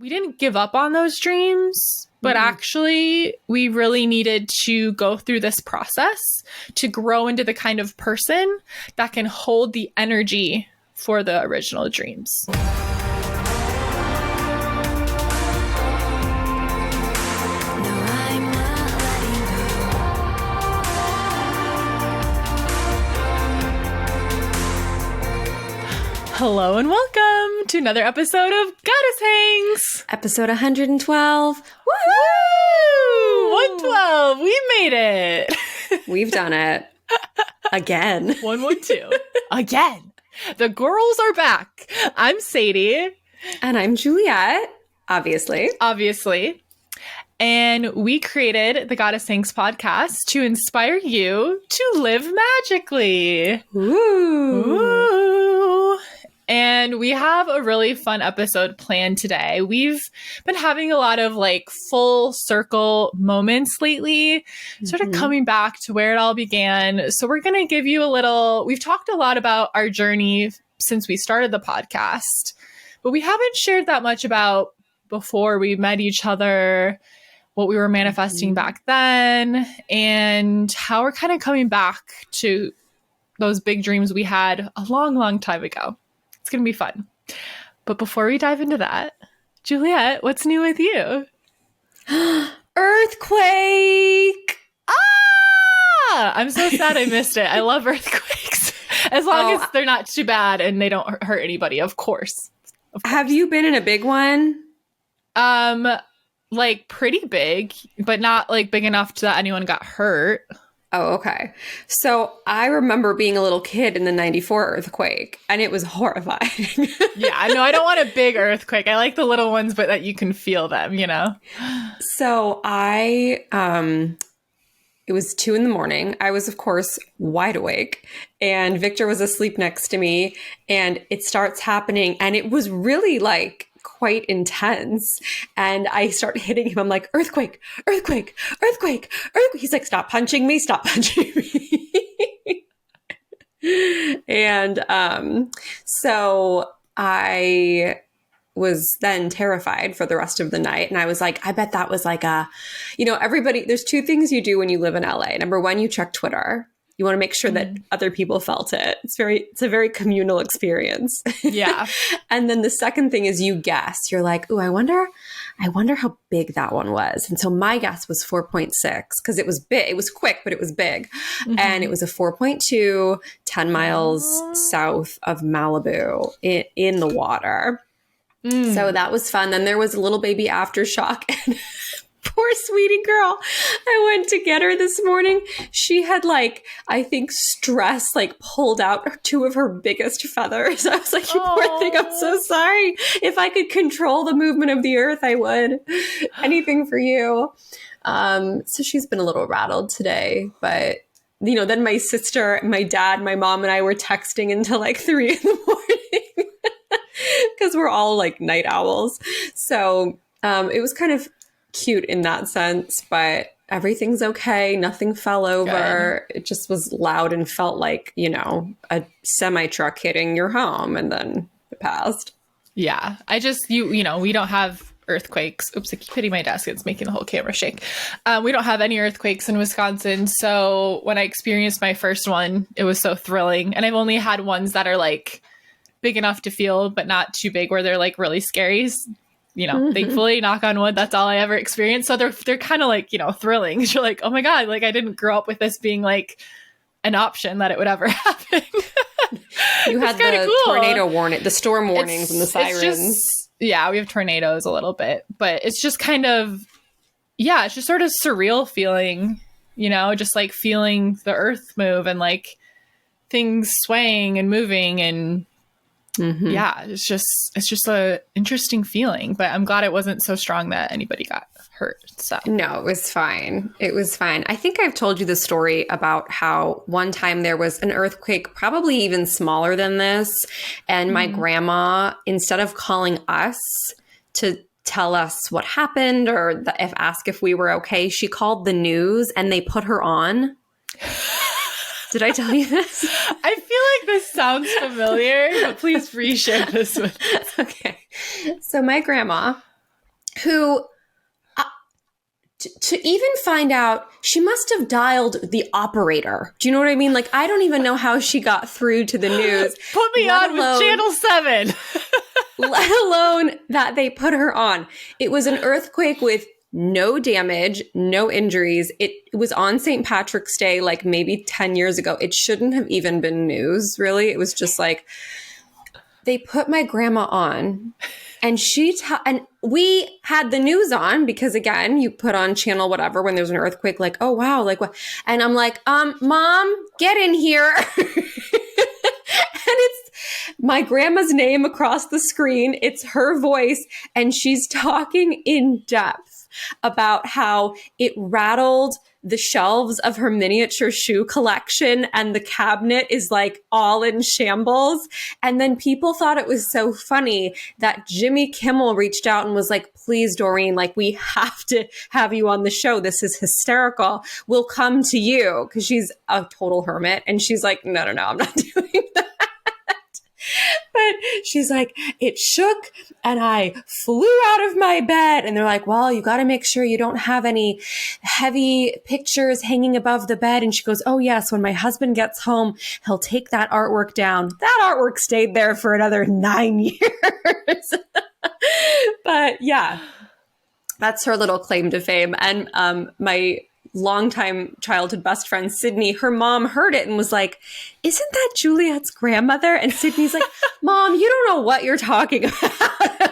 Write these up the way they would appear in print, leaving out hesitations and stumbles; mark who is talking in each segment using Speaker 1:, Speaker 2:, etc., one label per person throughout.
Speaker 1: we didn't give up on those dreams, but actually we really needed to go through this process to grow into the kind of person that can hold the energy for the original dreams. Hello and welcome to another episode of Goddess Hangs.
Speaker 2: Episode 112.
Speaker 1: Woo! 112. We made it.
Speaker 2: We've done it. Again.
Speaker 1: 112. Again. The girls are back. I'm Sadie.
Speaker 2: And I'm Juliet. Obviously.
Speaker 1: And we created the Goddess Hangs podcast to inspire you to live magically. Ooh. And we have a really fun episode planned today. We've been having a lot of like full circle moments lately, sort of coming back to where it all began. So we're going to give you we've talked a lot about our journey since we started the podcast, but we haven't shared that much about before we met each other, what we were manifesting back then, and how we're kind of coming back to those big dreams we had a long, long time ago. It's going to be fun. But before we dive into that, Juliet, what's new with you?
Speaker 2: Earthquake!
Speaker 1: I'm so sad I missed it. I love earthquakes. As long as they're not too bad and they don't hurt anybody, of course.
Speaker 2: Have you been in a big one?
Speaker 1: Like pretty big, but not like big enough that anyone got hurt.
Speaker 2: Oh, okay. So I remember being a little kid in the 94 earthquake, and it was horrifying.
Speaker 1: Yeah, no, I don't want a big earthquake. I like the little ones, but that you can feel them, you know?
Speaker 2: So it was 2 a.m. I was, of course, wide awake, and Victor was asleep next to me, and it starts happening, and it was really like quite intense. And I start hitting him. I'm like, earthquake, earthquake, earthquake, earthquake. He's like, stop punching me, stop punching me. And so I was then terrified for the rest of the night. And I was like, I bet that was like everybody, there's 2 things you do when you live in LA. Number 1, you check Twitter. You want to make sure that other people felt it. It's a very communal experience.
Speaker 1: Yeah.
Speaker 2: And then the second thing is you guess. You're like, ooh, I wonder how big that one was. And so my guess was 4.6 because it was big. It was quick, but it was big. And it was a 4.2, 10 miles south of Malibu in the water. So that was fun. Then there was a little baby aftershock. And poor sweetie girl. I went to get her this morning. She had I think stress pulled out 2 of her biggest feathers. I was like, you poor thing, I'm so sorry. If I could control the movement of the earth, I would. Anything for you. So she's been a little rattled today, but then my sister, my dad, my mom and I were texting until 3 a.m. because we're all night owls. So it was kind of cute in that sense, but everything's okay. Nothing fell over. Good. It just was loud and felt like, a semi truck hitting your home, and then it passed.
Speaker 1: Yeah. I just, we don't have earthquakes. Oops, I keep hitting my desk. It's making the whole camera shake. We don't have any earthquakes in Wisconsin. So when I experienced my first one, it was so thrilling. And I've only had ones that are big enough to feel, but not too big where they're really scary. Thankfully, knock on wood, that's all I ever experienced. So they're kind of thrilling. You're like, oh my God, I didn't grow up with this being an option that it would ever happen.
Speaker 2: You had the tornado warning, the storm warnings and the sirens.
Speaker 1: We have tornadoes a little bit, but it's just kind of, it's just sort of surreal feeling, just feeling the earth move and things swaying and moving and it's just a interesting feeling, but I'm glad it wasn't so strong that anybody got hurt. So
Speaker 2: no, it was fine. I think I've told you the story about how one time there was an earthquake, probably even smaller than this. And my grandma, instead of calling us to tell us what happened or ask if we were okay, she called the news and they put her on. Did I tell you this?
Speaker 1: I feel like this sounds familiar, but please reshare this with us.
Speaker 2: Okay. So my grandma who to even find out, she must have dialed the operator. Do you know what I mean? Like, I don't even know how she got through to the news.
Speaker 1: Put me on with Channel 7.
Speaker 2: Let alone that they put her on. It was an earthquake with no damage, no injuries. It was on St. Patrick's Day, like maybe 10 years ago. It shouldn't have even been news, really. It was just like, they put my grandma on. And and we had the news on because, again, you put on channel whatever when there's an earthquake, like, oh, wow, like what? And I'm like, Mom, get in here. And it's my grandma's name across the screen. It's her voice. And she's talking in depth about how it rattled the shelves of her miniature shoe collection and the cabinet is like all in shambles. And then people thought it was so funny that Jimmy Kimmel reached out and was like, please, Doreen, like, we have to have you on the show. This is hysterical. We'll come to you, because she's a total hermit. And she's like, no, I'm not doing that. But she's like, it shook and I flew out of my bed. And they're like, well, you got to make sure you don't have any heavy pictures hanging above the bed. And she goes, oh, yes, when my husband gets home, he'll take that artwork down. That artwork stayed there for another 9 years. But yeah, that's her little claim to fame. And my longtime childhood best friend, Sydney, her mom heard it and was like, isn't that Juliet's grandmother? And Sydney's like, Mom, you don't know what you're talking about.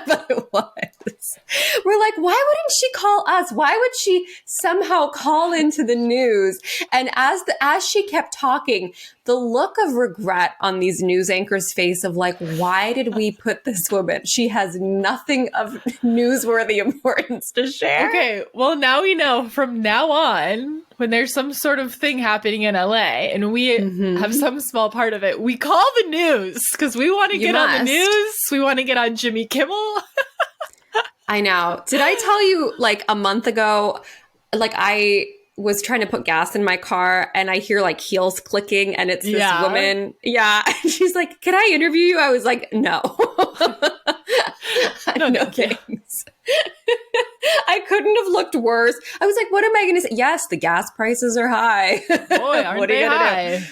Speaker 2: But it was. We're like, why wouldn't she call us? Why would she somehow call into the news? And as she kept talking, the look of regret on these news anchors' face of like, why did we put this woman? She has nothing of newsworthy importance to share.
Speaker 1: Okay, well, now we know from now on, when there's some sort of thing happening in LA and we have some small part of it, we call the news because we want to get on the news. We want to get on Jimmy Kimmel.
Speaker 2: I know. Did I tell you like a month ago, like I was trying to put gas in my car and I hear like heels clicking and it's this woman. Yeah. And she's like, can I interview you? I was like, no. No thanks. I couldn't have looked worse. I was like, what am I going to say? Yes, the gas prices are high.
Speaker 1: Boy, aren't
Speaker 2: what are
Speaker 1: they
Speaker 2: you gonna
Speaker 1: high?
Speaker 2: do?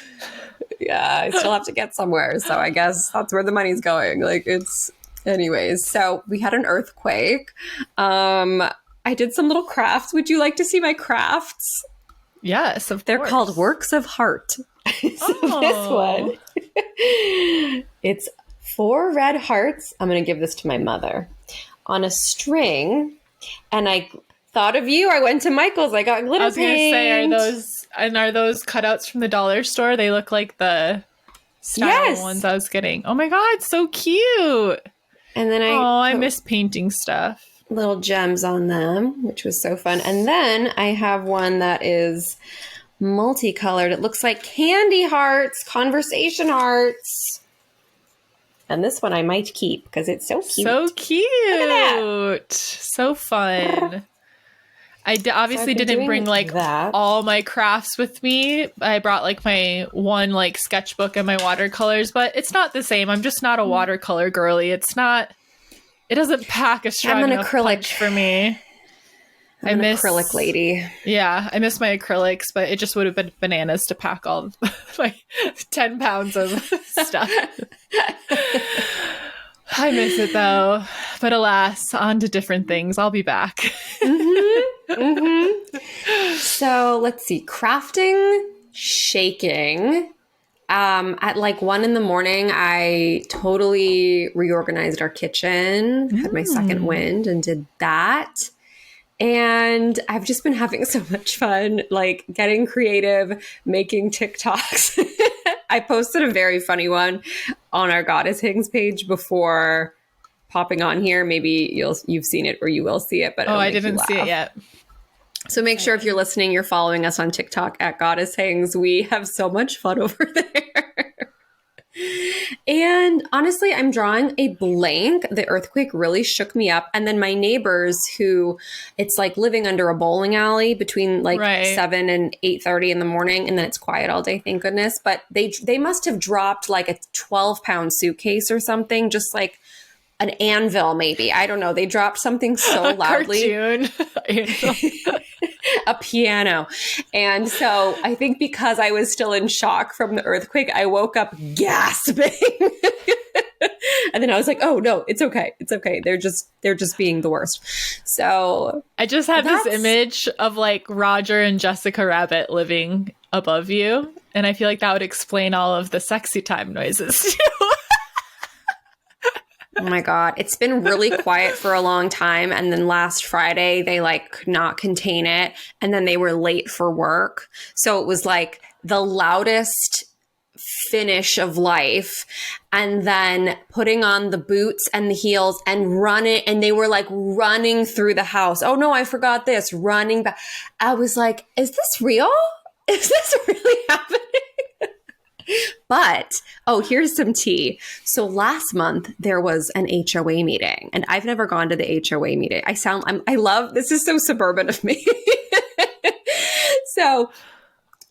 Speaker 2: Yeah, I still have to get somewhere. So I guess that's where the money's going. Like it's, anyways. So we had an earthquake. I did some little crafts. Would you like to see my crafts?
Speaker 1: Yes, of
Speaker 2: They're
Speaker 1: course.
Speaker 2: called works of heart. So this one, it's 4 red hearts. I'm going to give this to my mother on a string. And I thought of you. I went to Michael's. I got glitter paint.
Speaker 1: I was going to say, are those cutouts from the dollar store? They look like the style ones I was getting. Oh my God, so cute.
Speaker 2: And then
Speaker 1: I miss painting stuff.
Speaker 2: Little gems on them, which was so fun. And then I have one that is multicolored. It looks like candy hearts, conversation hearts. And this one I might keep because it's so cute.
Speaker 1: So cute.
Speaker 2: Look at that.
Speaker 1: So fun. I obviously didn't bring like all my crafts with me. I brought like my one like sketchbook and my watercolors, but it's not the same. I'm just not a watercolor girly. It doesn't pack a strong enough punch for me.
Speaker 2: I'm an acrylic lady.
Speaker 1: Yeah, I miss my acrylics, but it just would have been bananas to pack all my 10 pounds of stuff. I miss it though. But alas, on to different things. I'll be back.
Speaker 2: So let's see. Crafting, shaking. At like 1 a.m, I totally reorganized our kitchen, had my second wind and did that. And I've just been having so much fun, like getting creative, making TikToks. I posted a very funny one on our Goddess HAIM page before popping on here. Maybe you've seen it or you will see it, but
Speaker 1: I didn't see it yet.
Speaker 2: So make sure if you're listening, you're following us on TikTok at Goddess HAIM. We have so much fun over there. And honestly, I'm drawing a blank. The earthquake really shook me up. And then my neighbors who it's like living under a bowling alley between like 7 and 8:30 in the morning. And then it's quiet all day, thank goodness. But they must have dropped like a 12-pound suitcase or something, just like an anvil, maybe. I don't know. They dropped something so loudly.
Speaker 1: Cartoon.
Speaker 2: A piano. And so I think because I was still in shock from the earthquake, I woke up gasping. And then I was like, oh no, it's okay. It's okay. They're just being the worst. So
Speaker 1: I just have this image of like Roger and Jessica Rabbit living above you. And I feel like that would explain all of the sexy time noises too.
Speaker 2: Oh my God. It's been really quiet for a long time. And then last Friday, they like could not contain it. And then they were late for work. So it was like the loudest finish of life. And then putting on the boots and the heels and running. And they were like running through the house. Oh no, I forgot this. Running back. I was like, is this real? Is this really happening? But, oh, here's some tea. So last month there was an HOA meeting, and I've never gone to the HOA meeting. I love, this is so suburban of me. So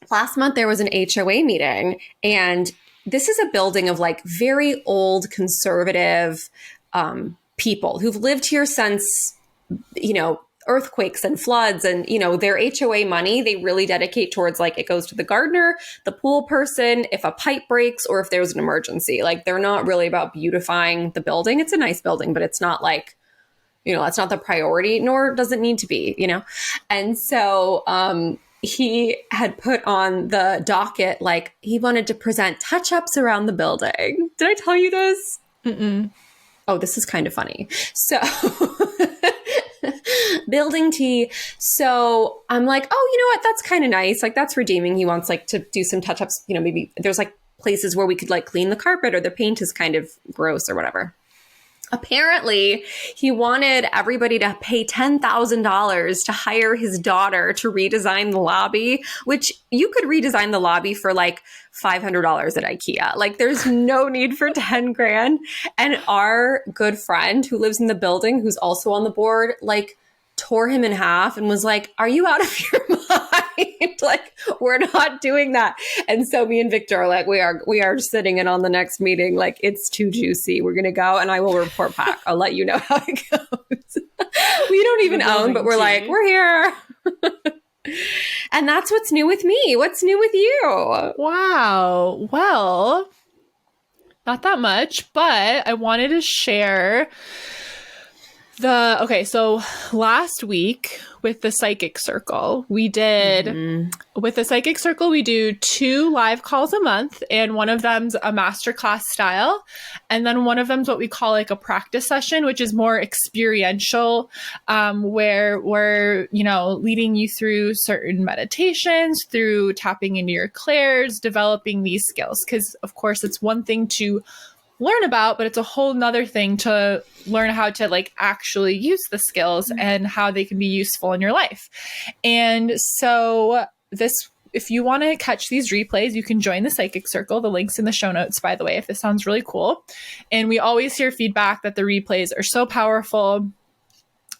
Speaker 2: last month there was an HOA meeting, and this is a building of like very old conservative people who've lived here since, earthquakes and floods, and their HOA money they really dedicate towards like it goes to the gardener, the pool person, if a pipe breaks or if there's an emergency. Like they're not really about beautifying the building. It's a nice building, but it's not like, that's not the priority, nor does it need to be, And so he had put on the docket like he wanted to present touch-ups around the building. Did I tell you this?
Speaker 1: Mm-mm.
Speaker 2: Oh, this is kind of funny. So building tea. So I'm like, oh, you know what? That's kind of nice. Like that's redeeming. He wants like to do some touch-ups. Maybe there's like places where we could like clean the carpet or the paint is kind of gross or whatever. Apparently, he wanted everybody to pay $10,000 to hire his daughter to redesign the lobby, which you could redesign the lobby for like $500 at IKEA. Like there's no need for 10 grand. And our good friend who lives in the building, who's also on the board, like tore him in half and was like, are you out of your mind? Like, we're not doing that. And so me and Victor are like, we are sitting in on the next meeting. Like, it's too juicy. We're going to go and I will report back. I'll let you know how it goes. We don't even own, but we're like, we're here. And that's what's new with me. What's new with you?
Speaker 1: Wow. Well, not that much, but I wanted to share so last week with the Psychic Circle, we did, with the Psychic Circle, we do 2 live calls a month, and one of them's a masterclass style. And then one of them's what we call like a practice session, which is more experiential, where we're, leading you through certain meditations, through tapping into your clairs, developing these skills. Because of course it's one thing to learn about, but it's a whole nother thing to learn how to like actually use the skills and how they can be useful in your life. And so if you want to catch these replays, you can join the Psychic Circle. The link's in the show notes, by the way, if this sounds really cool. And we always hear feedback that the replays are so powerful.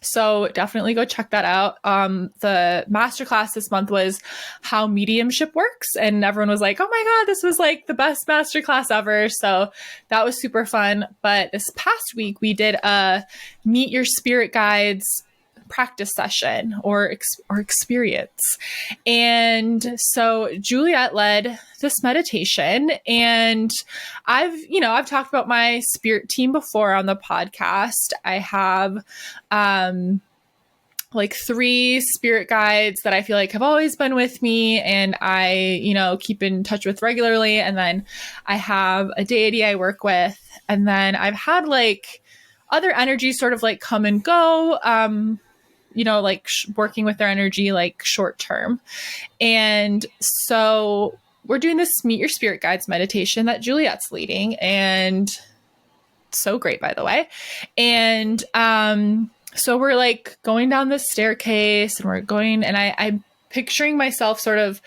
Speaker 1: So definitely go check that out. The masterclass this month was how mediumship works. And everyone was like, oh my God, this was like the best masterclass ever. So that was super fun. But this past week, we did a Meet Your Spirit Guides practice session or experience. And so Juliet led this meditation, and I've talked about my spirit team before on the podcast. I have like 3 spirit guides that I feel like have always been with me and I, keep in touch with regularly. And then I have a deity I work with, and then I've had like other energies sort of like come and go, working with their energy, like short term. And so we're doing this Meet Your Spirit Guides meditation that Juliet's leading, and so great, by the way. And, so we're like going down this staircase and we're going, and I'm picturing myself sort of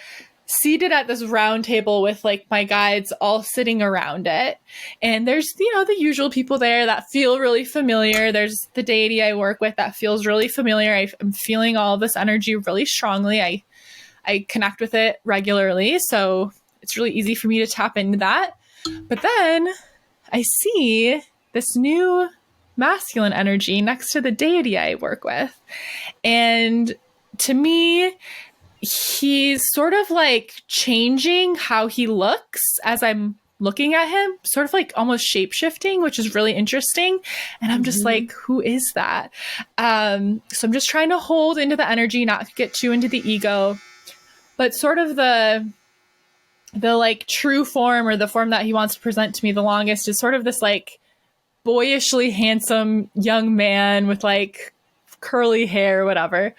Speaker 1: seated at this round table with like my guides all sitting around it. And there's, the usual people there that feel really familiar. There's the deity I work with that feels really familiar. I'm feeling all this energy really strongly. I connect with it regularly. So it's really easy for me to tap into that. But then I see this new masculine energy next to the deity I work with. And to me, he's sort of like changing how he looks as I'm looking at him, sort of like almost shape-shifting, which is really interesting. And I'm just like, who is that? So I'm just trying to hold into the energy, not get too into the ego, but sort of the like true form, or the form that he wants to present to me the longest, is sort of this like boyishly handsome young man with like curly hair or whatever.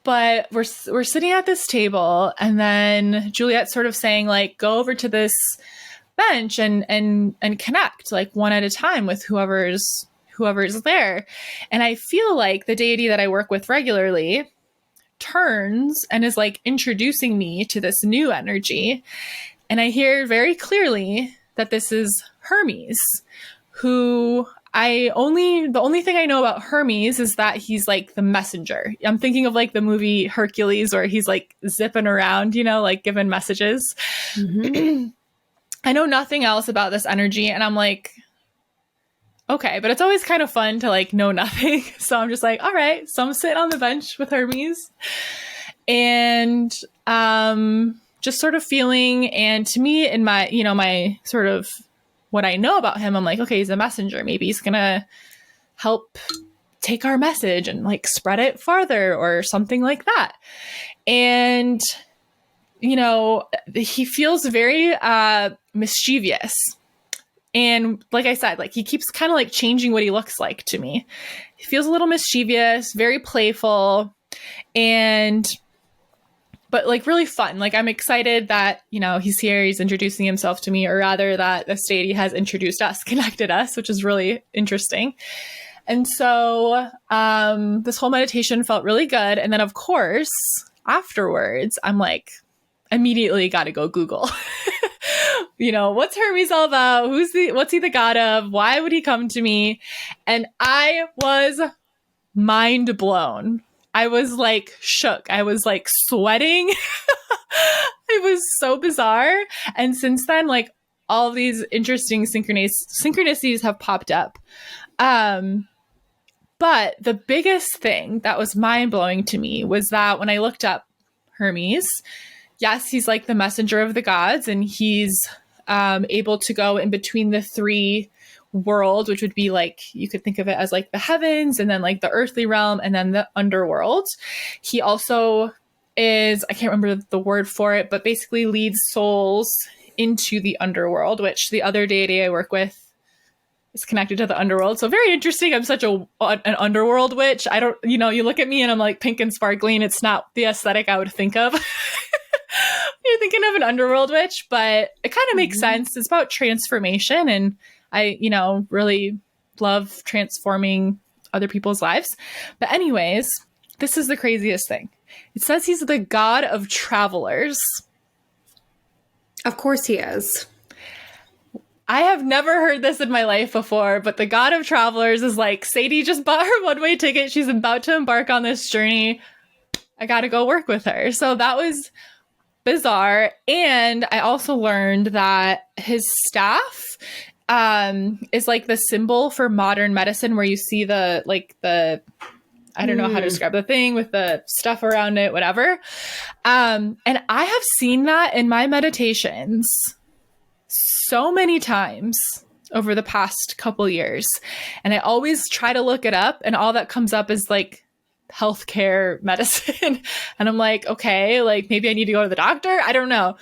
Speaker 1: But we're sitting at this table, and then Juliet's sort of saying like, go over to this bench and connect like one at a time with whoever's there. And I feel like the deity that I work with regularly turns and is like introducing me to this new energy. And I hear very clearly that this is Hermes, who the only thing I know about Hermes is that he's like the messenger. I'm thinking of like the movie Hercules, where he's like zipping around, like giving messages. I know nothing else about this energy, and I'm like, okay, but it's always kind of fun to like know nothing. So I'm just like, all right, so I'm sitting on the bench with Hermes and just sort of feeling. And to me, in my, my sort of what I know about him, I'm like, okay, he's a messenger. Maybe he's going to help take our message and like spread it farther or something like that. And, he feels very mischievous. And like I said, like he keeps kind of like changing what he looks like to me. He feels a little mischievous, very playful, but like really fun. Like I'm excited that, he's here, he's introducing himself to me, or rather that the deity has introduced us, connected us, which is really interesting. And so this whole meditation felt really good. And then of course, afterwards, I'm like, immediately got to go Google. What's Hermes all about? What's he the god of? Why would he come to me? And I was mind blown. I was like shook. I was like sweating. It was so bizarre. And since then, like all of these interesting synchronicities have popped up. But the biggest thing that was mind blowing to me was that when I looked up Hermes, yes, he's like the messenger of the gods, and he's able to go in between the three worlds, which would be like, you could think of it as like the heavens, and then like the earthly realm, and then the underworld. He also is, I can't remember the word for it, but basically leads souls into the underworld, which the other deity I work with is connected to the underworld. So very interesting. I'm such an underworld witch. I don't, you look at me and I'm like pink and sparkling. It's not the aesthetic I would think of. You're thinking of an underworld witch, but it kind of makes sense. It's about transformation, and I, really love transforming other people's lives. But anyways, this is the craziest thing. It says he's the god of travelers.
Speaker 2: Of course he is.
Speaker 1: I have never heard this in my life before, but the god of travelers is like, Sadie just bought her one-way ticket. She's about to embark on this journey. I got to go work with her. So that was bizarre. And I also learned that his staff is like the symbol for modern medicine, where you see the I don't know how to describe the thing with the stuff around it, whatever. And I have seen that in my meditations so many times over the past couple years. And I always try to look it up, and all that comes up is like healthcare medicine. And I'm like, okay, like maybe I need to go to the doctor. I don't know.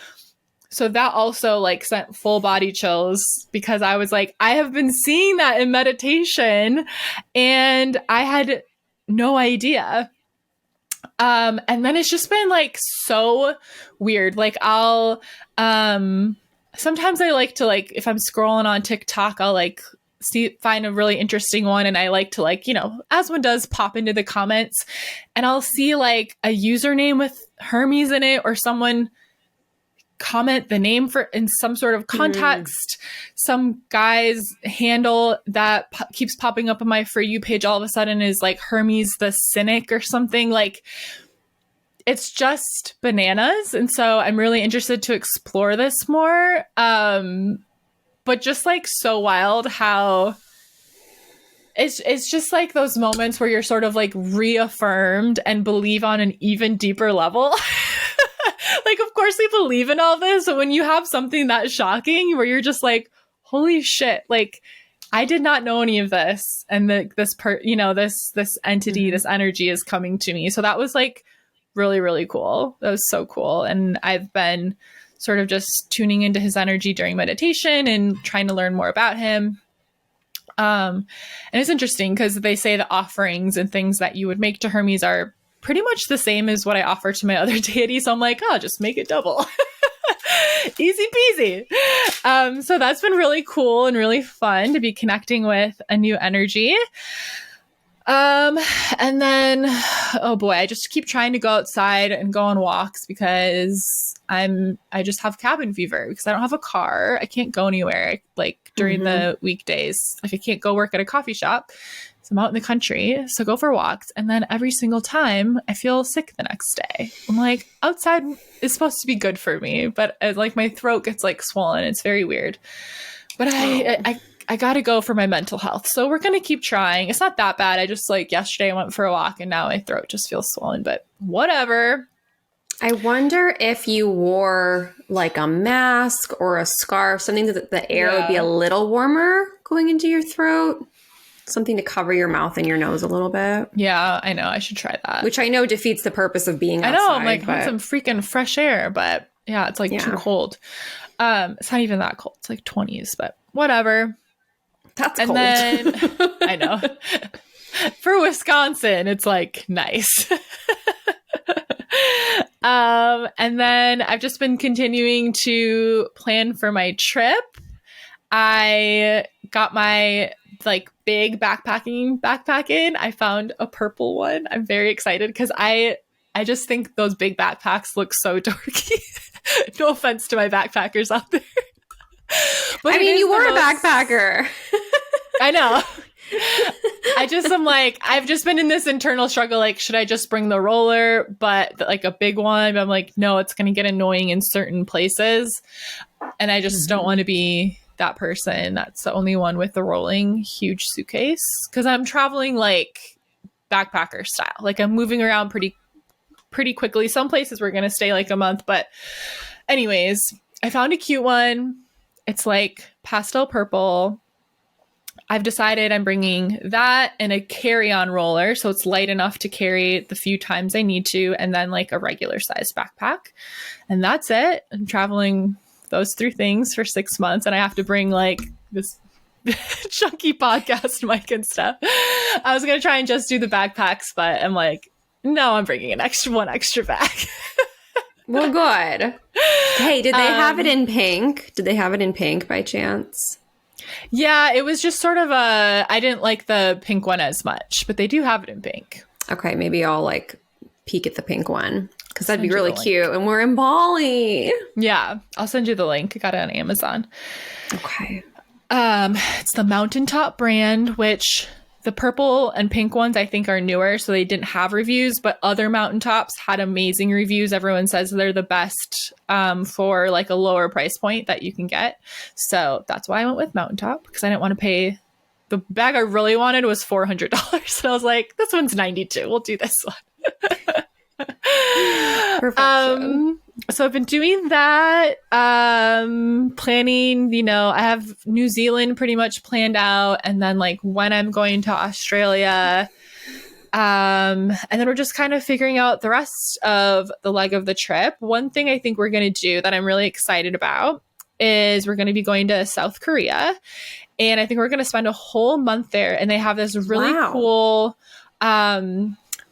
Speaker 1: So that also like sent full body chills, because I was like, I have been seeing that in meditation and I had no idea. And then it's just been like so weird. Like I'll, sometimes I like to like, if I'm scrolling on TikTok, I'll like find a really interesting one, and I like to like, as one does, pop into the comments, and I'll see like a username with Hermes in it, or someone comment the name for in some sort of context. Some guy's handle that keeps popping up on my For You page all of a sudden is like Hermes the Cynic or something. Like it's just bananas. And so I'm really interested to explore this more. But just like so wild how it's just like those moments where you're sort of like reaffirmed and believe on an even deeper level. Like, of course we believe in all this. So when you have something that shocking where you're just like, holy shit, like I did not know any of this. And this entity, this energy is coming to me. So that was like really, really cool. That was so cool. And I've been sort of just tuning into his energy during meditation and trying to learn more about him. And it's interesting because they say the offerings and things that you would make to Hermes are pretty much the same as what I offer to my other deity. So I'm like, oh, just make it double. Easy peasy. So that's been really cool and really fun to be connecting with a new energy. And then, oh boy, I just keep trying to go outside and go on walks because I just have cabin fever because I don't have a car. I can't go anywhere like during the weekdays. Like I can't go work at a coffee shop. So I'm out in the country. So go for walks. And then every single time I feel sick the next day. I'm like, outside is supposed to be good for me, but like my throat gets like swollen. It's very weird. But I got to go for my mental health. So we're going to keep trying. It's not that bad. I just like yesterday I went for a walk and now my throat just feels swollen, but whatever.
Speaker 2: I wonder if you wore like a mask or a scarf, something that the air would be a little warmer going into your throat. Something to cover your mouth and your nose a little bit.
Speaker 1: Yeah, I know. I should try that.
Speaker 2: Which I know defeats the purpose of being outside.
Speaker 1: I know. I'm like, I want some freaking fresh air, but yeah, it's like too cold. It's not even that cold. It's like 20s, but whatever.
Speaker 2: That's
Speaker 1: and
Speaker 2: cold.
Speaker 1: Then, I know. For Wisconsin, it's like nice. And then I've just been continuing to plan for my trip. I got my like big backpack in. I found a purple one. I'm very excited because I just think those big backpacks look so dorky. No offense to my backpackers out there. But
Speaker 2: I mean, you were a backpacker.
Speaker 1: I know. I'm like, I've just been in this internal struggle. Like, should I just bring the roller, but like a big one? But I'm like, no, it's going to get annoying in certain places. And I just don't want to be that person that's the only one with the rolling huge suitcase. Cause I'm traveling like backpacker style. Like I'm moving around pretty quickly. Some places we're going to stay like a month, but anyways, I found a cute one. It's like pastel purple. I've decided I'm bringing that and a carry-on roller. So it's light enough to carry the few times I need to, and then like a regular size backpack. And that's it. I'm traveling those 3 things for 6 months. And I have to bring like this chunky podcast mic and stuff. I was going to try and just do the backpacks, but I'm like, no, I'm bringing one extra bag.
Speaker 2: Well, good. Hey, did they have it in pink? Did they have it in pink by chance?
Speaker 1: Yeah, it was just sort of I didn't like the pink one as much, but they do have it in pink.
Speaker 2: Okay, maybe I'll like peek at the pink one because that'd be really cute. And we're in Bali.
Speaker 1: Yeah, I'll send you the link. I got it on Amazon.
Speaker 2: Okay.
Speaker 1: It's the Mountaintop brand, which the purple and pink ones I think are newer, so they didn't have reviews, but other Mountaintops had amazing reviews. Everyone says they're the best for like a lower price point that you can get. So that's why I went with Mountaintop, because I didn't want to pay. The bag I really wanted was $400. And I was like, this one's $92. We'll do this one.
Speaker 2: Perfection.
Speaker 1: So I've been doing that, planning, I have New Zealand pretty much planned out, and then like when I'm going to Australia. And then we're just kind of figuring out the rest of the leg of the trip. One thing I think we're going to do that I'm really excited about is we're going to be going to South Korea, and I think we're going to spend a whole month there, and they have this really cool,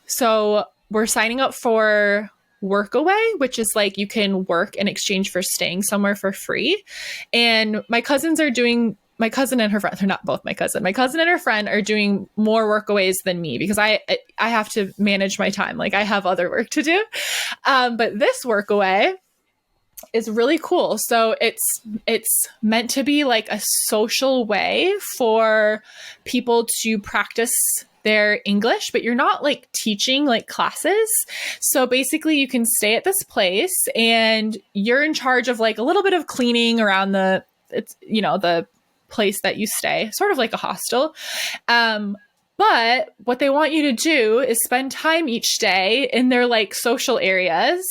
Speaker 1: so we're signing up for Workaway, which is like you can work in exchange for staying somewhere for free. And my cousin and her friend, they're not both my cousin. My cousin and her friend are doing more workaways than me because I have to manage my time. Like I have other work to do. But this workaway is really cool. So it's meant to be like a social way for people to practice their English, but you're not like teaching like classes. So basically you can stay at this place and you're in charge of like a little bit of cleaning around the place that you stay, sort of like a hostel. But what they want you to do is spend time each day in their like social areas,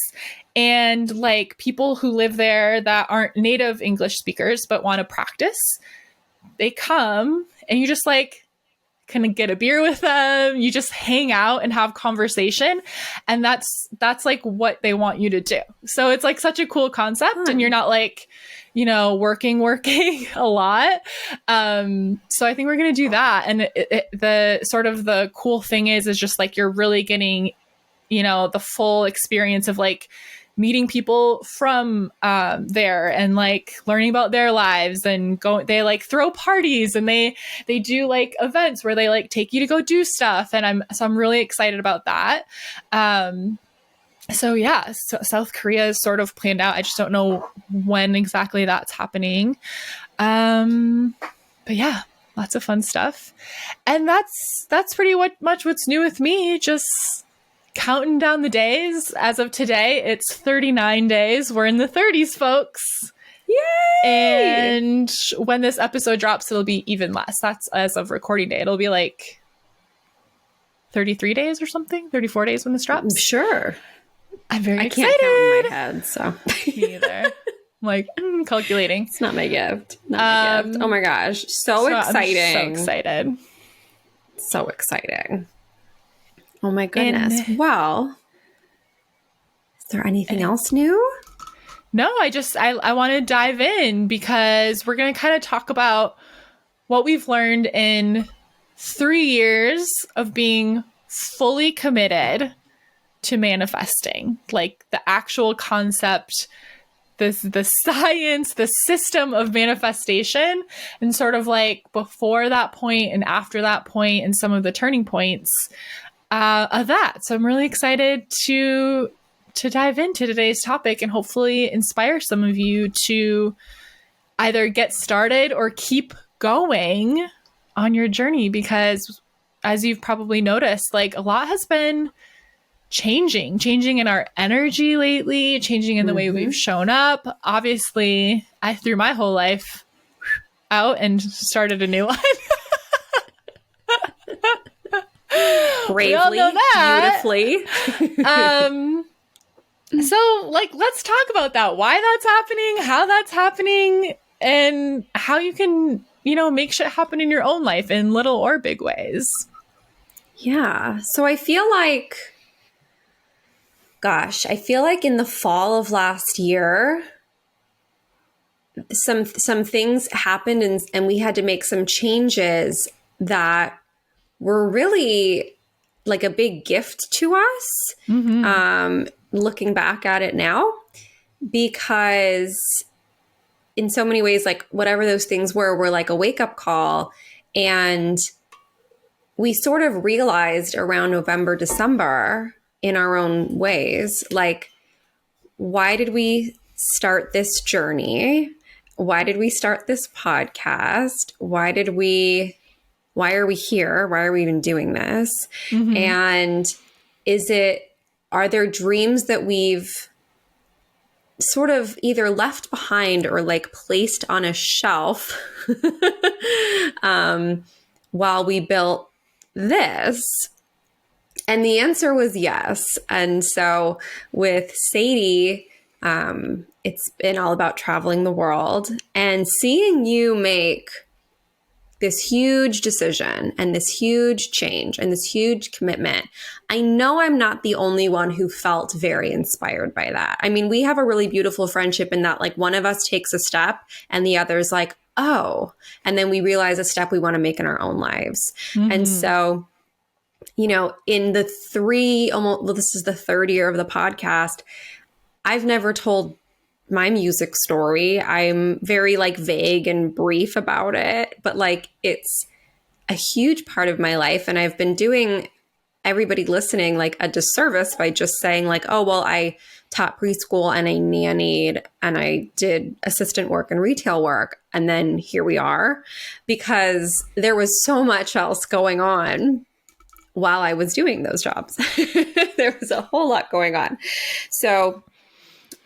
Speaker 1: and like people who live there that aren't native English speakers but want to practice, they come and you just like kind of get a beer with them. You just hang out and have conversation. And that's like what they want you to do. So it's like such a cool concept, and you're not like, you know, working a lot. So I think we're going to do that. And the sort of the cool thing is just like, you're really getting, you know, the full experience of like meeting people from there and like learning about their lives, and they like throw parties, and they do like events where they like take you to go do stuff. And I'm really excited about that. So yeah, so South Korea is sort of planned out. I just don't know when exactly that's happening. But yeah, lots of fun stuff. And that's pretty much what's new with me. Just counting down the days. As of today, it's 39 days. We're in the 30s, folks.
Speaker 2: Yay!
Speaker 1: And when this episode drops, it'll be even less. That's as of recording day. It'll be like 33 days or something, 34 days when this drops.
Speaker 2: Sure.
Speaker 1: I'm very excited.
Speaker 2: I can't count in my head, so.
Speaker 1: Me either. I'm like, calculating.
Speaker 2: It's not my gift. Not my gift. Oh my gosh. So exciting.
Speaker 1: I'm so excited.
Speaker 2: So exciting. Oh my goodness. Well, is there anything else new?
Speaker 1: No, I want to dive in because we're going to kind of talk about what we've learned in 3 years of being fully committed to manifesting, like the actual concept, the science, the system of manifestation, and sort of like before that point and after that point, and some of the turning points of that. So I'm really excited to dive into today's topic and hopefully inspire some of you to either get started or keep going on your journey, because as you've probably noticed, like a lot has been changing in our energy lately, changing in the way we've shown up. Obviously, I threw my whole life out and started a new one.
Speaker 2: Bravely,
Speaker 1: we all know that.
Speaker 2: beautifully.
Speaker 1: So, like, let's talk about that. Why that's happening, how that's happening, and how you can, you know, make shit happen in your own life in little or big ways.
Speaker 2: Yeah. So I feel like in the fall of last year, some things happened and we had to make some changes that were really like a big gift to us. Looking back at it now, because in so many ways, like whatever those things were like a wake-up call. And we sort of realized around November, December in our own ways, like, why did we start this journey? Why did we start this podcast? Why are we here? Why are we even doing this? And are there dreams that we've sort of either left behind or like placed on a shelf while we built this? And the answer was yes. And so with Sadie, it's been all about traveling the world and seeing you make this huge decision and this huge change and this huge commitment. I know I'm not the only one who felt very inspired by that. I mean, we have a really beautiful friendship in that like one of us takes a step and the other's like, oh, and then we realize a step we want to make in our own lives. And so, you know, in the this is the third year of the podcast, I've never told my music story. I'm very like vague and brief about it, but like it's a huge part of my life. And I've been doing everybody listening like a disservice by just saying like, oh, well, I taught preschool and I nannied and I did assistant work and retail work. And then here we are, because there was so much else going on while I was doing those jobs. There was a whole lot going on. So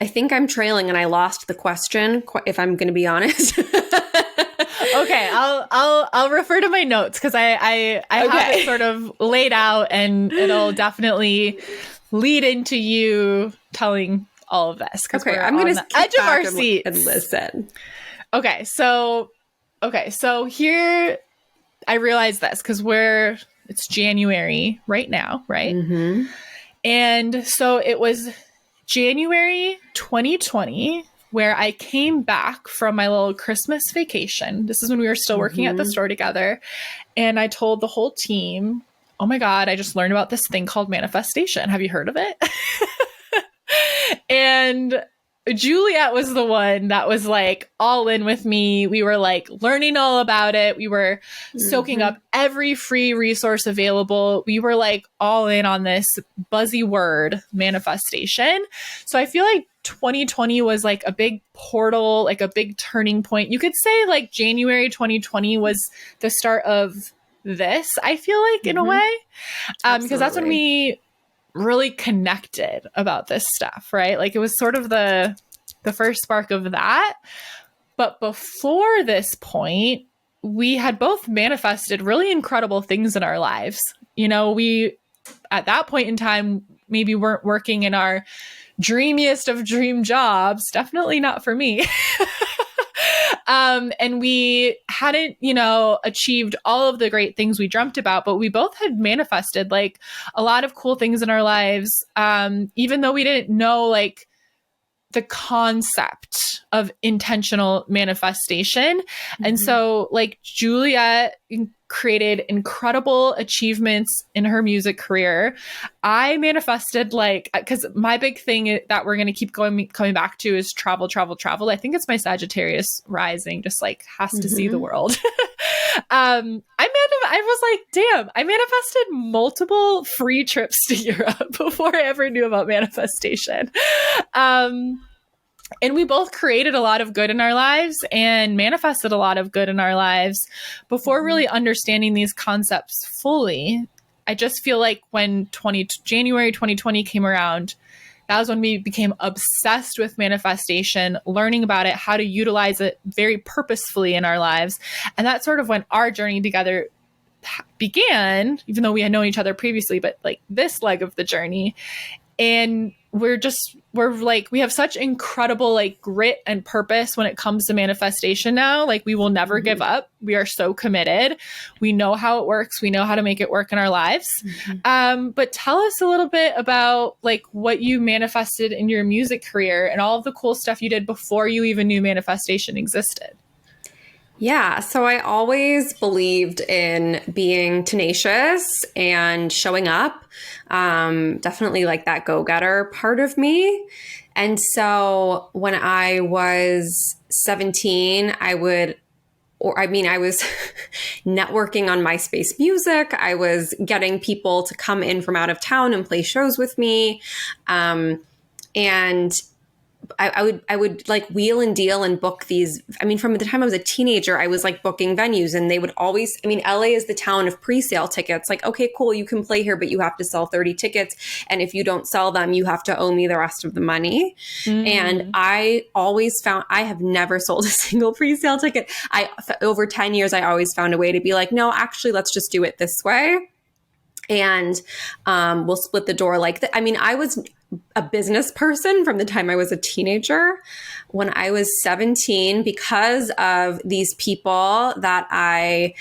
Speaker 2: I think I'm trailing and I lost the question, if I'm going to be honest.
Speaker 1: Okay, okay. I'll refer to my notes because I have it sort of laid out, and it'll definitely lead into you telling all of this.
Speaker 2: Okay, I'm going to
Speaker 1: edge of our seats
Speaker 2: and listen.
Speaker 1: Okay, so here I realize this because it's January right now, right?
Speaker 2: Mm-hmm.
Speaker 1: And so it was January 2020 where I came back from my little Christmas vacation. This is when we were still working at the store together. And I told the whole team, oh my God, I just learned about this thing called manifestation. Have you heard of it? And Juliet was the one that was like all in with me. We were like learning all about it. We were soaking up every free resource available. We were like all in on this buzzy word, manifestation. So I feel like 2020 was like a big portal, like a big turning point. You could say like January 2020 was the start of this, I feel like, in a way, because that's when we really connected about this stuff, right? Like it was sort of the first spark of that. But before this point, we had both manifested really incredible things in our lives. You know, we, at that point in time, maybe weren't working in our dreamiest of dream jobs. Definitely not for me. And we hadn't, achieved all of the great things we dreamt about, but we both had manifested like a lot of cool things in our lives. Even though we didn't know like the concept of intentional manifestation. And so like Juliet created incredible achievements in her music career. I manifested like, because my big thing that we're going to keep coming back to is travel. I think it's my Sagittarius rising, just like has to see the world. I was like, damn, I manifested multiple free trips to Europe before I ever knew about manifestation. And we both created a lot of good in our lives and manifested a lot of good in our lives before really understanding these concepts fully. I just feel like when January 2020 came around, that was when we became obsessed with manifestation, learning about it, how to utilize it very purposefully in our lives. And that's sort of when our journey together began, even though we had known each other previously, but like this leg of the journey. And we have such incredible like grit and purpose when it comes to manifestation now. Like we will never give up. We are so committed. We know how it works. We know how to make it work in our lives. But tell us a little bit about like what you manifested in your music career and all of the cool stuff you did before you even knew manifestation existed.
Speaker 2: Yeah, so I always believed in being tenacious and showing up. Definitely like that go-getter part of me. And so when I was 17, I was networking on MySpace Music. I was getting people to come in from out of town and play shows with me. And I would like wheel and deal and book these. I mean, from the time I was a teenager, I was like booking venues, and they would always, LA is the town of pre-sale tickets. Like, okay, cool, you can play here, but you have to sell 30 tickets. And if you don't sell them, you have to owe me the rest of the money. And I always found, I have never sold a single pre-sale ticket. Over 10 years, I always found a way to be like, no, actually, let's just do it this way. And we'll split the door like that. I mean, I was a business person from the time I was a teenager. When I was 17, because of these people that I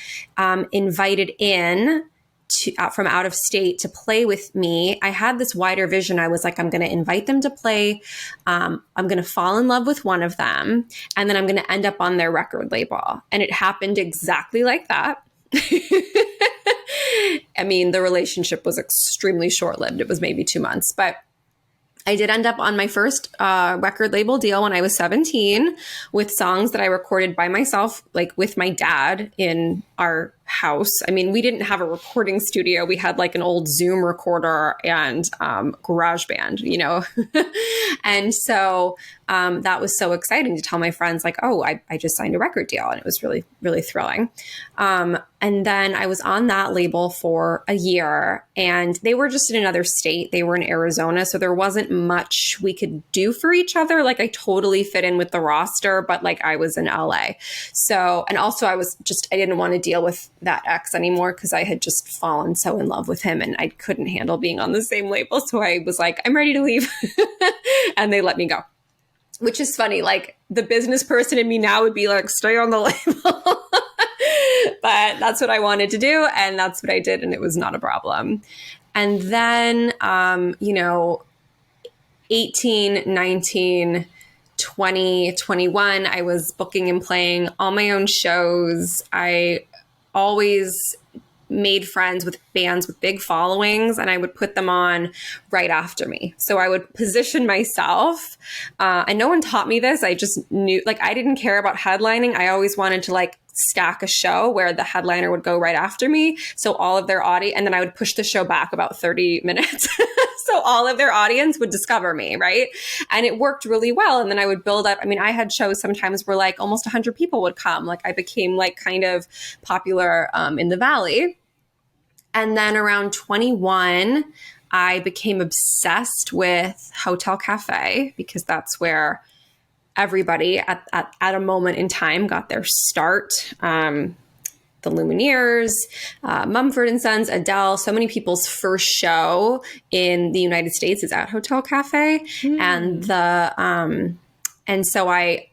Speaker 2: invited in from out of state to play with me, I had this wider vision. I was like, I'm going to invite them to play. I'm going to fall in love with one of them, and then I'm going to end up on their record label. And it happened exactly like that. I mean, the relationship was extremely short-lived. It was maybe 2 months, but I did end up on my first record label deal when I was 17 with songs that I recorded by myself, like with my dad in our house. I mean, we didn't have a recording studio. We had like an old Zoom recorder and GarageBand, you know? And so that was so exciting to tell my friends like, oh, I just signed a record deal. And it was really, really thrilling. And then I was on that label for a year, and they were just in another state. They were in Arizona. So there wasn't much we could do for each other. Like I totally fit in with the roster, but like I was in LA. So, and also I didn't want to deal with that ex anymore because I had just fallen so in love with him and I couldn't handle being on the same label. So I was like, I'm ready to leave. And they let me go, which is funny. Like the business person in me now would be like, stay on the label. But that's what I wanted to do. And that's what I did. And it was not a problem. And then, 18, 19, 20, 21, I was booking and playing all my own shows. I always made friends with bands with big followings, and I would put them on right after me. So I would position myself. And no one taught me this. I just knew, like, I didn't care about headlining. I always wanted to like stack a show where the headliner would go right after me. So all of their audience, and then I would push the show back about 30 minutes. So all of their audience would discover me, right? And it worked really well. And then I would build up. I mean, I had shows sometimes where like almost 100 people would come. Like I became like kind of popular in the Valley. And then around 21, I became obsessed with Hotel Cafe because that's where everybody at a moment in time got their start. The Lumineers, Mumford & Sons, Adele, so many people's first show in the United States is at Hotel Cafe. And so I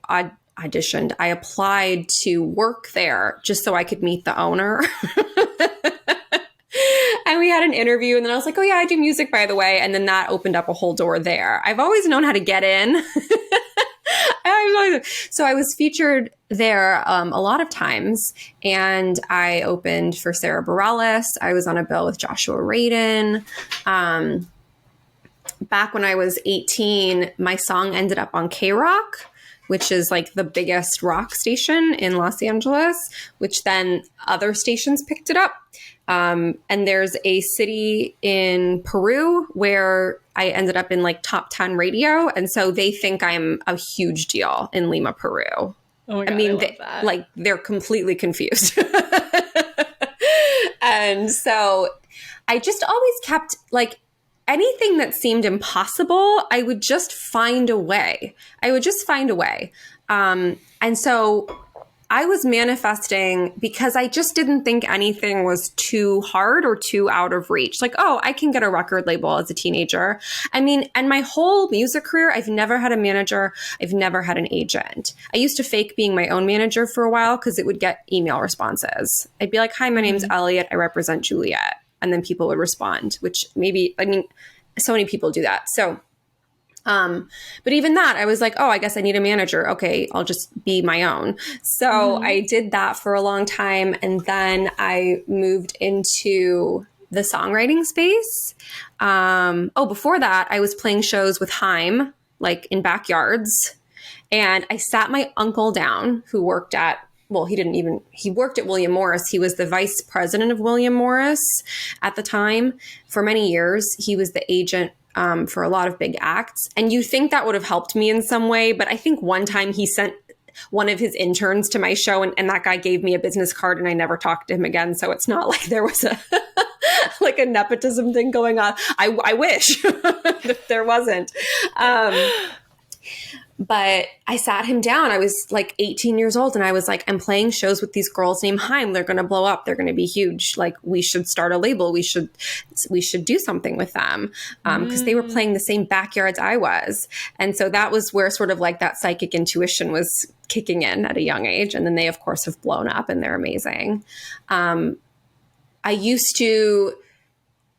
Speaker 2: auditioned. I applied to work there just so I could meet the owner. And we had an interview, and then I was like, oh yeah, I do music, by the way. And then that opened up a whole door there. I've always known how to get in. So I was featured there a lot of times, and I opened for Sara Barielles. I was on a bill with Joshua Radin. Back when I was 18, my song ended up on K-Rock, which is like the biggest rock station in Los Angeles, which then other stations picked it up. And there's a city in Peru where I ended up in like top 10 radio. And so they think I'm a huge deal in Lima, Peru. Oh my God, I mean, they're completely confused. And so I just always kept like anything that seemed impossible, I would just find a way. And so I was manifesting because I just didn't think anything was too hard or too out of reach. Like, oh, I can get a record label as a teenager. I mean, and my whole music career, I've never had a manager. I've never had an agent. I used to fake being my own manager for a while because it would get email responses. I'd be like, hi, my name's Elliot. I represent Juliet. And then people would respond, which maybe, I mean, so many people do that. So, but even that, I was like, oh, I guess I need a manager. Okay, I'll just be my own. So I did that for a long time. And then I moved into the songwriting space. Before that, I was playing shows with HAIM, like in backyards. And I sat my uncle down who worked at, he worked at William Morris. He was the vice president of William Morris at the time. For many years, he was the agent for a lot of big acts. And you think that would have helped me in some way. But I think one time he sent one of his interns to my show, and that guy gave me a business card, and I never talked to him again. So it's not like there was a like a nepotism thing going on. I wish that there wasn't. But I sat him down. I was like 18 years old, and I was like, I'm playing shows with these girls named HAIM. They're going to blow up. They're going to be huge. Like, we should start a label. We should do something with them. Because they were playing the same backyards I was. And so that was where sort of like that psychic intuition was kicking in at a young age. And then they, of course, have blown up, and they're amazing.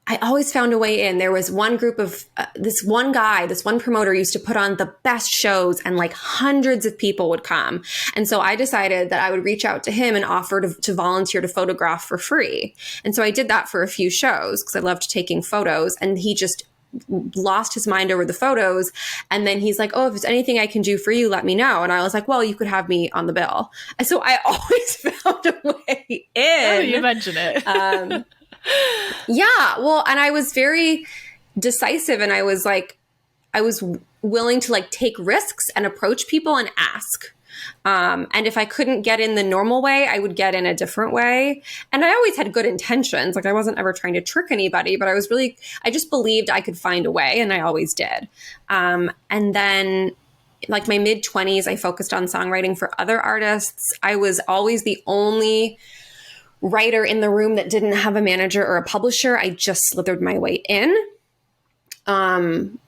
Speaker 2: I always found a way in. There was one group of this one promoter used to put on the best shows, and like hundreds of people would come. And so I decided that I would reach out to him and offer to volunteer to photograph for free. And so I did that for a few shows because I loved taking photos. And he just lost his mind over the photos. And then he's like, oh, if there's anything I can do for you, let me know. And I was like, well, you could have me on the bill. And so I always found a way in.
Speaker 1: Oh, you mentioned it.
Speaker 2: Yeah. Well, and I was very decisive, and I was willing to like take risks and approach people and ask. And if I couldn't get in the normal way, I would get in a different way. And I always had good intentions. Like I wasn't ever trying to trick anybody, but I just believed I could find a way, and I always did. And then like my mid-20s, I focused on songwriting for other artists. I was always the only writer in the room that didn't have a manager or a publisher. I just slithered my way in,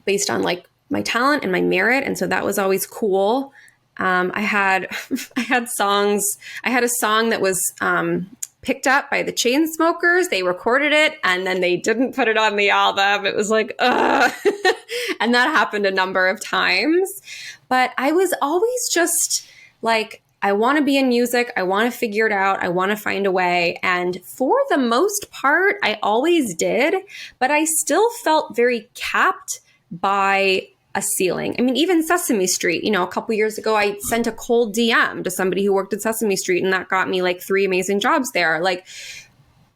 Speaker 2: based on like my talent and my merit. And so that was always cool. I had songs. I had a song that was picked up by the Chainsmokers. They recorded it and then they didn't put it on the album. It was like, ugh. And that happened a number of times. But I was always just like, I want to be in music. I want to figure it out. I want to find a way. And for the most part, I always did. But I still felt very capped by a ceiling. I mean, even Sesame Street, a couple years ago, I sent a cold DM to somebody who worked at Sesame Street, and that got me like 3 amazing jobs there. Like,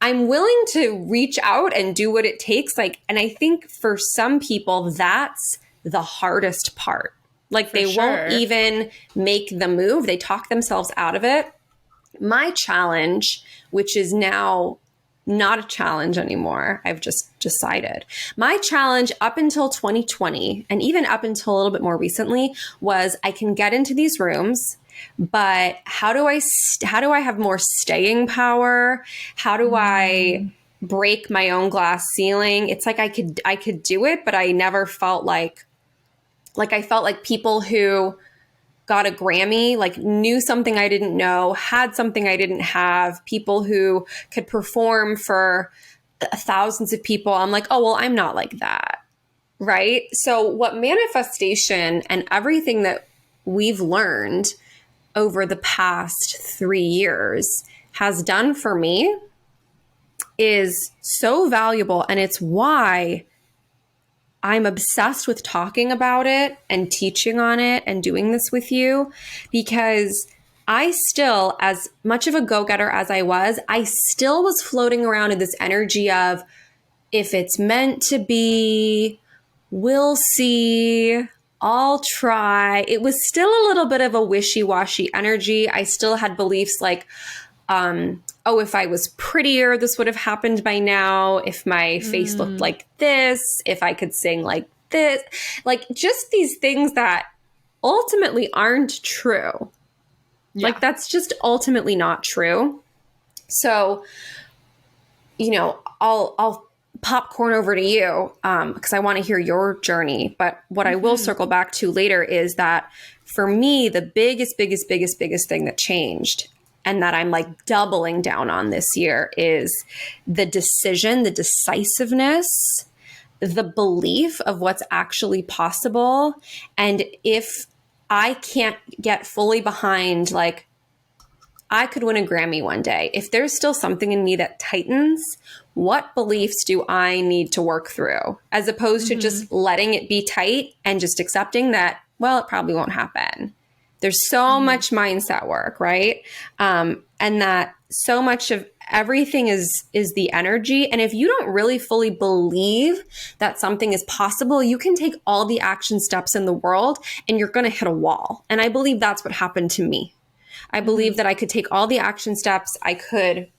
Speaker 2: I'm willing to reach out and do what it takes. Like, and I think for some people, that's the hardest part. Like they won't even make the move. They talk themselves out of it. My challenge, which is now not a challenge anymore, I've just decided. My challenge up until 2020, and even up until a little bit more recently, was I can get into these rooms, but how do I have more staying power? How do I break my own glass ceiling? It's like I could do it, but I never felt like I felt like people who got a Grammy, like knew something I didn't know, had something I didn't have, people who could perform for thousands of people. I'm like, oh, well, I'm not like that. Right? So what manifestation and everything that we've learned over the past 3 years has done for me is so valuable. And it's why I'm obsessed with talking about it and teaching on it and doing this with you, because I still, as much of a go-getter as I still was floating around in this energy of, if it's meant to be, we'll see, I'll try. It was still a little bit of a wishy-washy energy. I still had beliefs like, oh, if I was prettier, this would have happened by now. If my face looked like this, if I could sing like this, like just these things that ultimately aren't true. Yeah. Like that's just ultimately not true. So, I'll popcorn over to you because I want to hear your journey. But what I will circle back to later is that for me, the biggest thing that changed, and that I'm like doubling down on this year, is the decision, the decisiveness, the belief of what's actually possible. And if I can't get fully behind, like, I could win a Grammy one day, if there's still something in me that tightens, what beliefs do I need to work through? As opposed to just letting it be tight and just accepting that, well, it probably won't happen. There's so much mindset work, right? And that so much of everything is the energy. And if you don't really fully believe that something is possible, you can take all the action steps in the world and you're going to hit a wall. And I believe that's what happened to me. I believe that I could take all the action steps. I could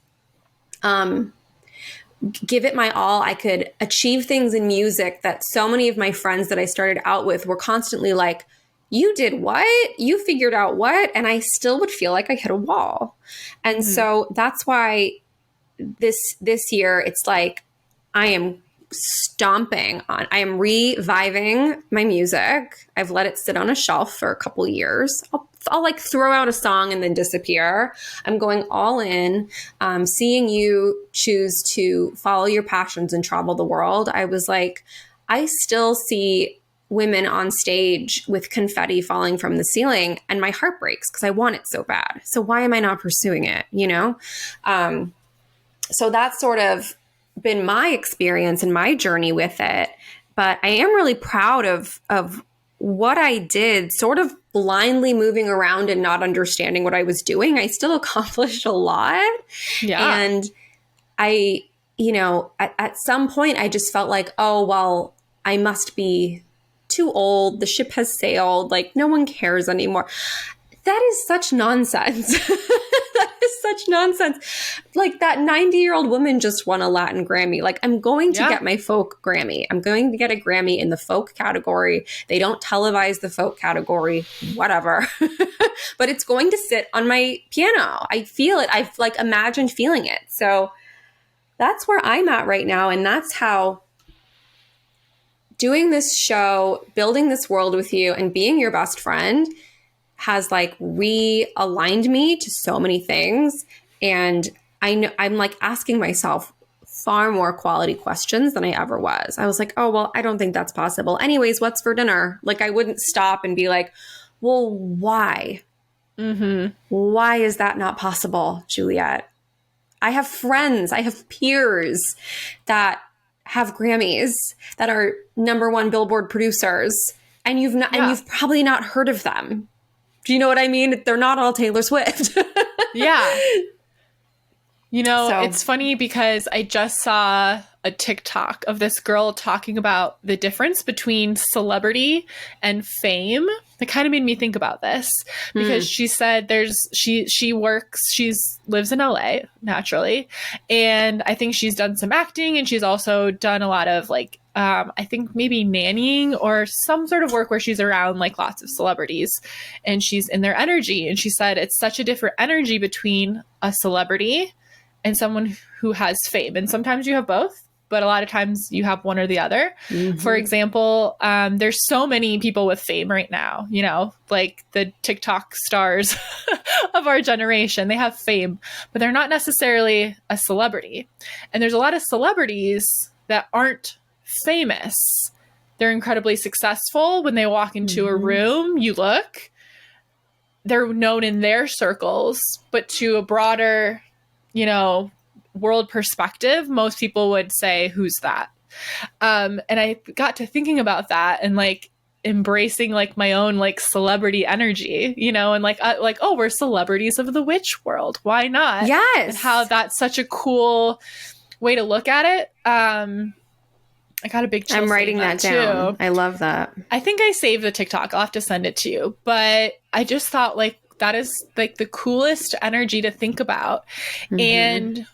Speaker 2: give it my all. I could achieve things in music that so many of my friends that I started out with were constantly like, you did what? You figured out what? And I still would feel like I hit a wall. And so that's why this year, it's like I am I am reviving my music. I've let it sit on a shelf for a couple years. I'll like throw out a song and then disappear. I'm going all in. Seeing you choose to follow your passions and travel the world, I was like, I still see women on stage with confetti falling from the ceiling and my heart breaks because I want it so bad. So why am I not pursuing it? So that's sort of been my experience and my journey with it. but I am really proud of what I did, sort of blindly moving around and not understanding what I was doing. I still accomplished a lot.
Speaker 1: Yeah.
Speaker 2: And I, at some point I just felt like, oh, well, I must be too old. The ship has sailed. Like, no one cares anymore. That is such nonsense. That is such nonsense. Like, that 90-year-old woman just won a Latin Grammy. Like, I'm going to get my folk Grammy. I'm going to get a Grammy in the folk category. They don't televise the folk category, whatever. But it's going to sit on my piano. I feel it. I've like imagined feeling it. So that's where I'm at right now. And that's how doing this show, building this world with you, and being your best friend has like realigned me to so many things. And I know I'm like asking myself far more quality questions than I ever was. I was like, oh, well, I don't think that's possible. Anyways, what's for dinner? Like, I wouldn't stop and be like, well, why?
Speaker 1: Mm-hmm.
Speaker 2: Why is that not possible, Juliet? I have friends, I have peers that have Grammys, that are #1 Billboard producers, and you've probably not heard of them. Do you know what I mean? They're not all Taylor Swift.
Speaker 1: Yeah. It's funny because I just saw a TikTok of this girl talking about the difference between celebrity and fame. It kind of made me think about this because she said she lives in LA naturally. And I think she's done some acting, and she's also done a lot of like, I think maybe nannying or some sort of work where she's around like lots of celebrities and she's in their energy. And she said it's such a different energy between a celebrity and someone who has fame. And sometimes you have both, but a lot of times you have one or the other. Mm-hmm. For example, there's so many people with fame right now, like the TikTok stars of our generation. They have fame, but they're not necessarily a celebrity. And there's a lot of celebrities that aren't famous. They're incredibly successful. When they walk into a room, they're known in their circles, but to a broader, world perspective, most people would say, who's that? And I got to thinking about that and like embracing like my own like celebrity energy, and like, oh, we're celebrities of the witch world. Why not?
Speaker 2: Yes.
Speaker 1: And how that's such a cool way to look at it. I got a big chill.
Speaker 2: I'm writing that down. I love that.
Speaker 1: I think I saved the TikTok. I'll have to send it to you. But I just thought like that is like the coolest energy to think about. And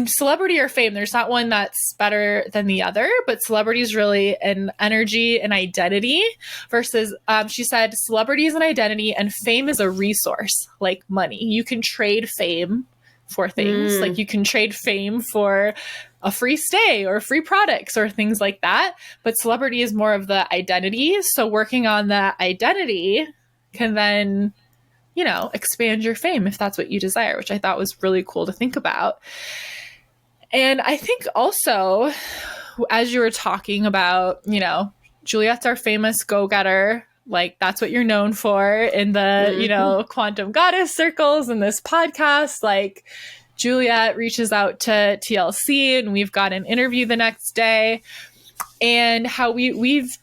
Speaker 1: celebrity or fame, there's not one that's better than the other, but celebrity is really an energy and identity versus, she said, celebrity is an identity and fame is a resource like money. You can trade fame for things. Like you can trade fame for a free stay or free products or things like that. But celebrity is more of the identity. So working on that identity can then, expand your fame if that's what you desire, which I thought was really cool to think about. And I think also, as you were talking about, Juliet's our famous go-getter. Like, that's what you're known for in the, quantum goddess circles in this podcast. Like, Juliet reaches out to TLC and we've got an interview the next day. And how we've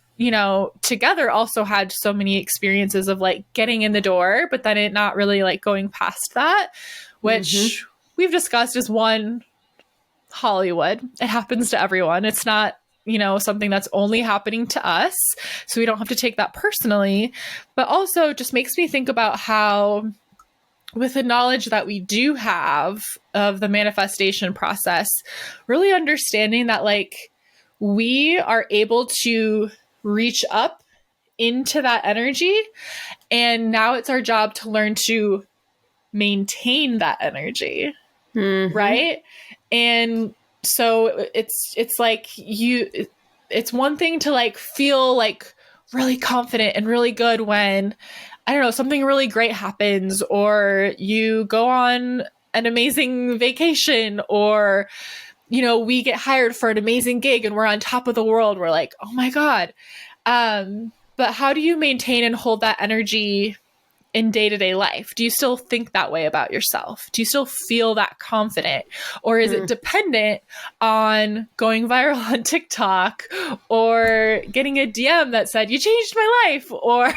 Speaker 1: together also had so many experiences of like getting in the door, but then it not really like going past that, which we've discussed as one Hollywood. It happens to everyone. It's not, something that's only happening to us. So we don't have to take that personally, but also just makes me think about how, with the knowledge that we do have of the manifestation process, really understanding that like we are able to reach up into that energy. And now it's our job to learn to maintain that energy. Right. And so it's like it's one thing to like feel like really confident and really good when, I don't know, something really great happens, or you go on an amazing vacation, or, we get hired for an amazing gig and we're on top of the world. We're like, oh my God. But how do you maintain and hold that energy in day-to-day life? Do you still think that way about yourself? Do you still feel that confident? Or is it dependent on going viral on TikTok or getting a DM that said, you changed my life, or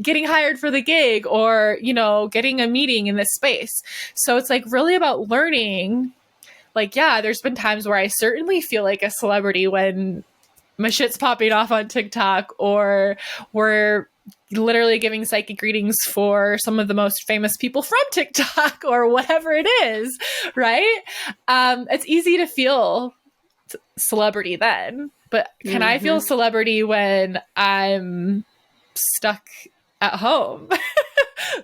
Speaker 1: getting hired for the gig, or, you know, getting a meeting in this space? So it's like really about learning. Like, yeah, there's been times where I certainly feel like a celebrity when my shit's popping off on TikTok, or we're literally giving psychic readings for some of the most famous people from TikTok, or whatever it is, right? It's easy to feel celebrity then, but can I feel celebrity when I'm stuck at home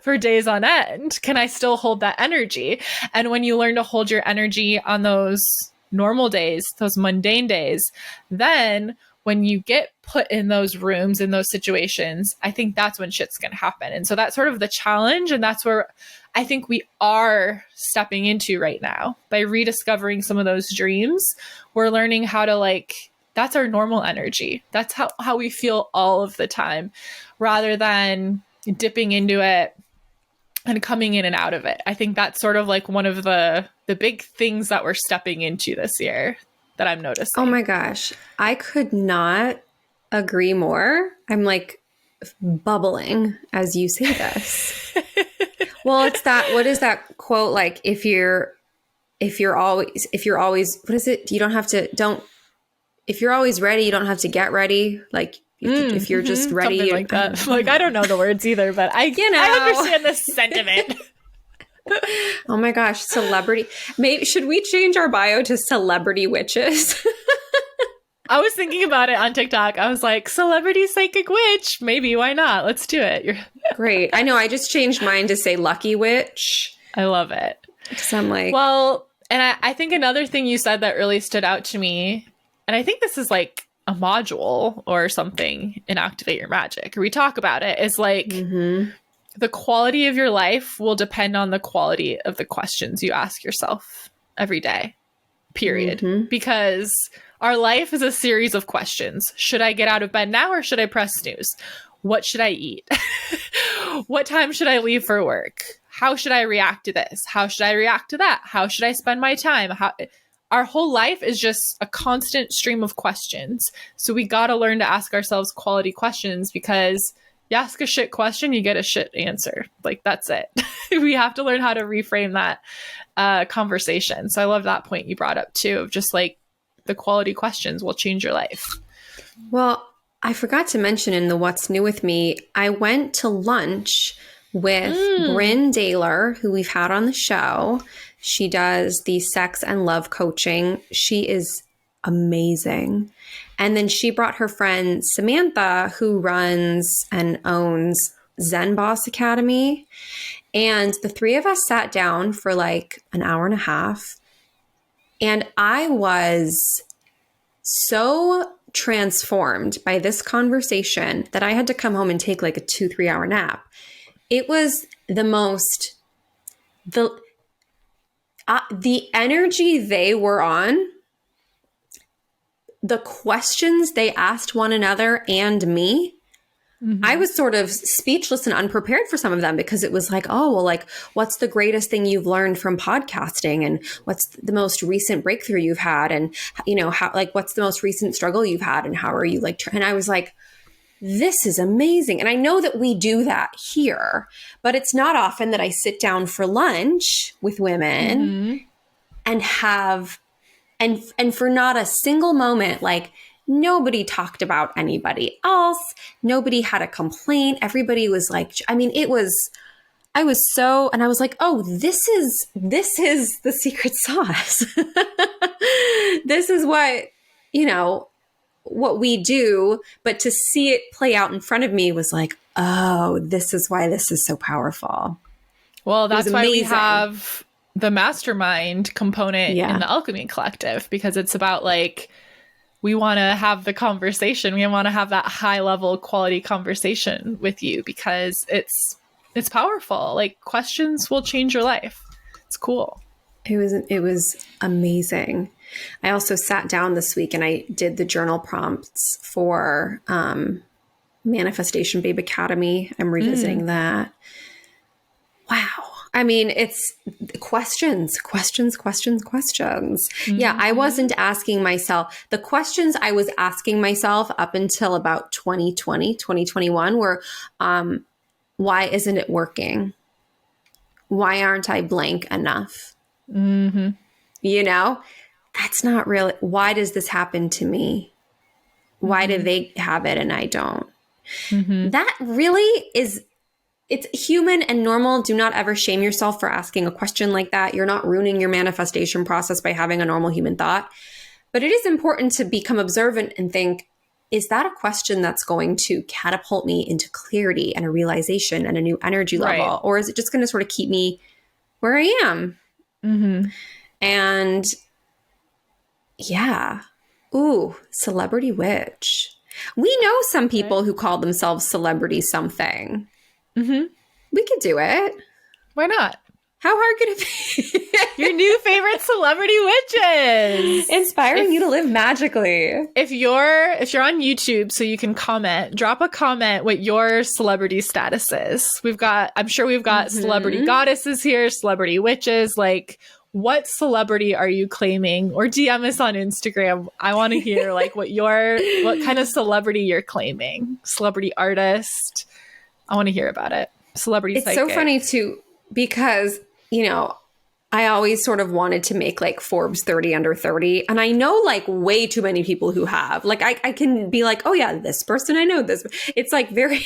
Speaker 1: for days on end? Can I still hold that energy? And when you learn to hold your energy on those normal days, those mundane days, then when you get put in those rooms, in those situations, I think that's when shit's going to happen. And so that's sort of the challenge. And that's where I think we are stepping into right now by rediscovering some of those dreams. We're learning how to, like, that's our normal energy. That's how we feel all of the time, rather than dipping into it and coming in and out of it. I think that's sort of like one of the big things that we're stepping into this year that I'm noticing.
Speaker 2: Oh my gosh. I could not agree more. I'm like bubbling as you say this. Well, it's that, what is that quote? Like, if you're always, what is it? You don't have to, if you're always ready, you don't have to get ready. Like, if you're just ready.
Speaker 1: Something like that. Like, I don't know the words either, but I understand the sentiment.
Speaker 2: Oh my gosh, celebrity. Maybe should we change our bio to celebrity witches?
Speaker 1: I was thinking about it on TikTok. I was like, celebrity psychic witch. Maybe, why not? Let's do it.
Speaker 2: Great. I know. I just changed mine to say lucky witch.
Speaker 1: I love it.
Speaker 2: Because I'm like,
Speaker 1: well, and I think another thing you said that really stood out to me, and I think this is like a module or something in Activate Your Magic, or we talk about it, is like, the quality of your life will depend on the quality of the questions you ask yourself every day, period. Because our life is a series of questions. Should I get out of bed now, or should I press snooze? What should I eat? What time should I leave for work? How should I react to this? How should I react to that? How should I spend my time? Our whole life is just a constant stream of questions. So we got to learn to ask ourselves quality questions, because you ask a shit question, you get a shit answer. Like, that's it. We have to learn how to reframe that conversation. So I love that point you brought up too, of just like the quality questions will change your life.
Speaker 2: Well, I forgot to mention in the What's New with Me, I went to lunch with Brynn Daylor, who we've had on the show. She does the sex and love coaching. She is amazing. And then she brought her friend Samantha, who runs and owns Zen Boss Academy. And the three of us sat down for like an hour and a half. And I was so transformed by this conversation that I had to come home and take like a 2-3 hour nap. It was the most, the energy they were on, the questions they asked one another and me, I was sort of speechless and unprepared for some of them, because it was like, oh, well, like, what's the greatest thing you've learned from podcasting? And what's the most recent breakthrough you've had? And, you know, how, like, what's the most recent struggle you've had? And how are you like, and I was like, this is amazing. And I know that we do that here, but it's not often that I sit down for lunch with women and have, and for not a single moment, like, nobody talked about anybody else. Nobody had a complaint. Everybody was like, I mean, I was so, and I was like, oh, this is the secret sauce. This is what, you know, what we do. But to see it play out in front of me was like, oh, this is why this is so powerful.
Speaker 1: Well, that's why we have the mastermind component in the Alchemy Collective, because it's about like, we want to have the conversation. We want to have that high level quality conversation with you, because it's powerful. Like, questions will change your life. It's cool.
Speaker 2: It was amazing. I also sat down this week and I did the journal prompts for Manifestation Babe Academy. I'm revisiting that. Wow. I mean, it's questions. Yeah, I wasn't asking myself. The questions I was asking myself up until about 2020, 2021 were, why isn't it working? Why aren't I blank enough? You know, that's not really, why does this happen to me? Why do they have it and I don't? That really is, it's human and normal. Do not ever shame yourself for asking a question like that. You're not ruining your manifestation process by having a normal human thought. But it is important to become observant and think, is that a question that's going to catapult me into clarity and a realization and a new energy level?
Speaker 1: Right.
Speaker 2: Or is it just going to sort of keep me where I am? And yeah. Ooh, celebrity witch. We know some people who call themselves celebrity something. We could do it.
Speaker 1: Why not?
Speaker 2: How hard could it be?
Speaker 1: Your new favorite celebrity witches.
Speaker 2: Inspiring you to live magically.
Speaker 1: If you're on YouTube, so you can comment, drop a comment what your celebrity status is. I'm sure we've got celebrity goddesses here, celebrity witches. Like, what celebrity are you claiming? Or DM us on Instagram. I want to hear like what kind of celebrity you're claiming. Celebrity artist. I want to hear about it. Celebrity
Speaker 2: It's
Speaker 1: psychic.
Speaker 2: so funny too, because, you know, I always sort of wanted to make like Forbes 30 under 30. And I know like way too many people who have. Like I can be like, oh yeah, this person, I know this. It's like very,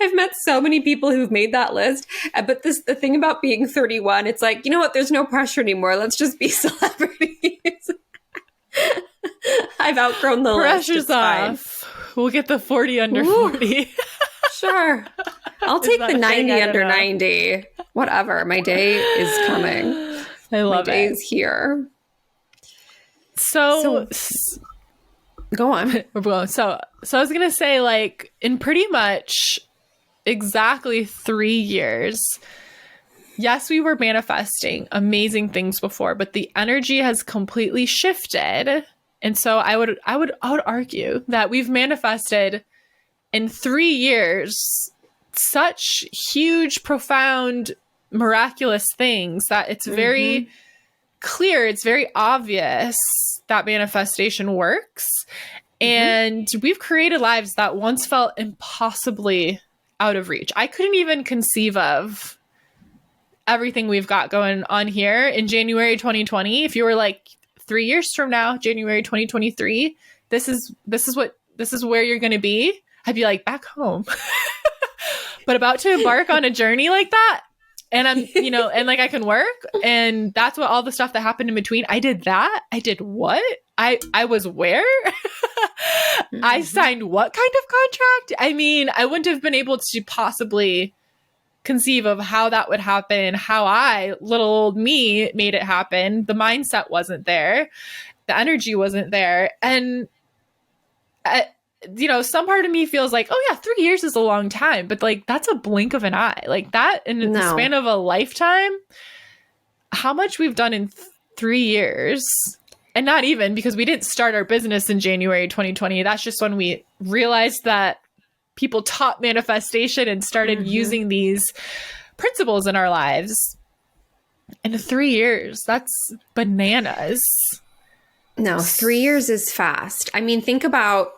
Speaker 2: I've met so many people who've made that list. But the thing about being 31, it's like, you know what, there's no pressure anymore. Let's just be celebrities. I've outgrown the list.
Speaker 1: Pressure's off. We'll get the 40 under 40.
Speaker 2: Sure. I'll take the 90 under 90. Whatever. My day is coming.
Speaker 1: I love
Speaker 2: My day
Speaker 1: it.
Speaker 2: is here.
Speaker 1: So
Speaker 2: go on.
Speaker 1: So I was going to say, like, in pretty much exactly 3 years, yes, we were manifesting amazing things before, but the energy has completely shifted. And so I would argue that we've manifested in 3 years such huge, profound, miraculous things that it's very clear, it's very obvious that manifestation works. And we've created lives that once felt impossibly out of reach. I couldn't even conceive of everything we've got going on here in January 2020. If you were like 3 years from now, January 2023, this is where you're going to be, I'd be like, back home. But about to embark on a journey like that, and I'm, you know, and like I can work, and that's what all the stuff that happened in between. I did that. I did what? I was where? I signed what kind of contract? I mean, I wouldn't have been able to possibly conceive of how that would happen, how little old me, made it happen. The mindset wasn't there. The energy wasn't there. And you know, some part of me feels like, oh yeah, 3 years is a long time, but like that's a blink of an eye. Like that in the span of a lifetime, how much we've done in 3 years, and not even, because we didn't start our business in January 2020. That's just when we realized that people taught manifestation and started using these principles in our lives. In 3 years, that's bananas.
Speaker 2: No, 3 years is fast. I mean, think about,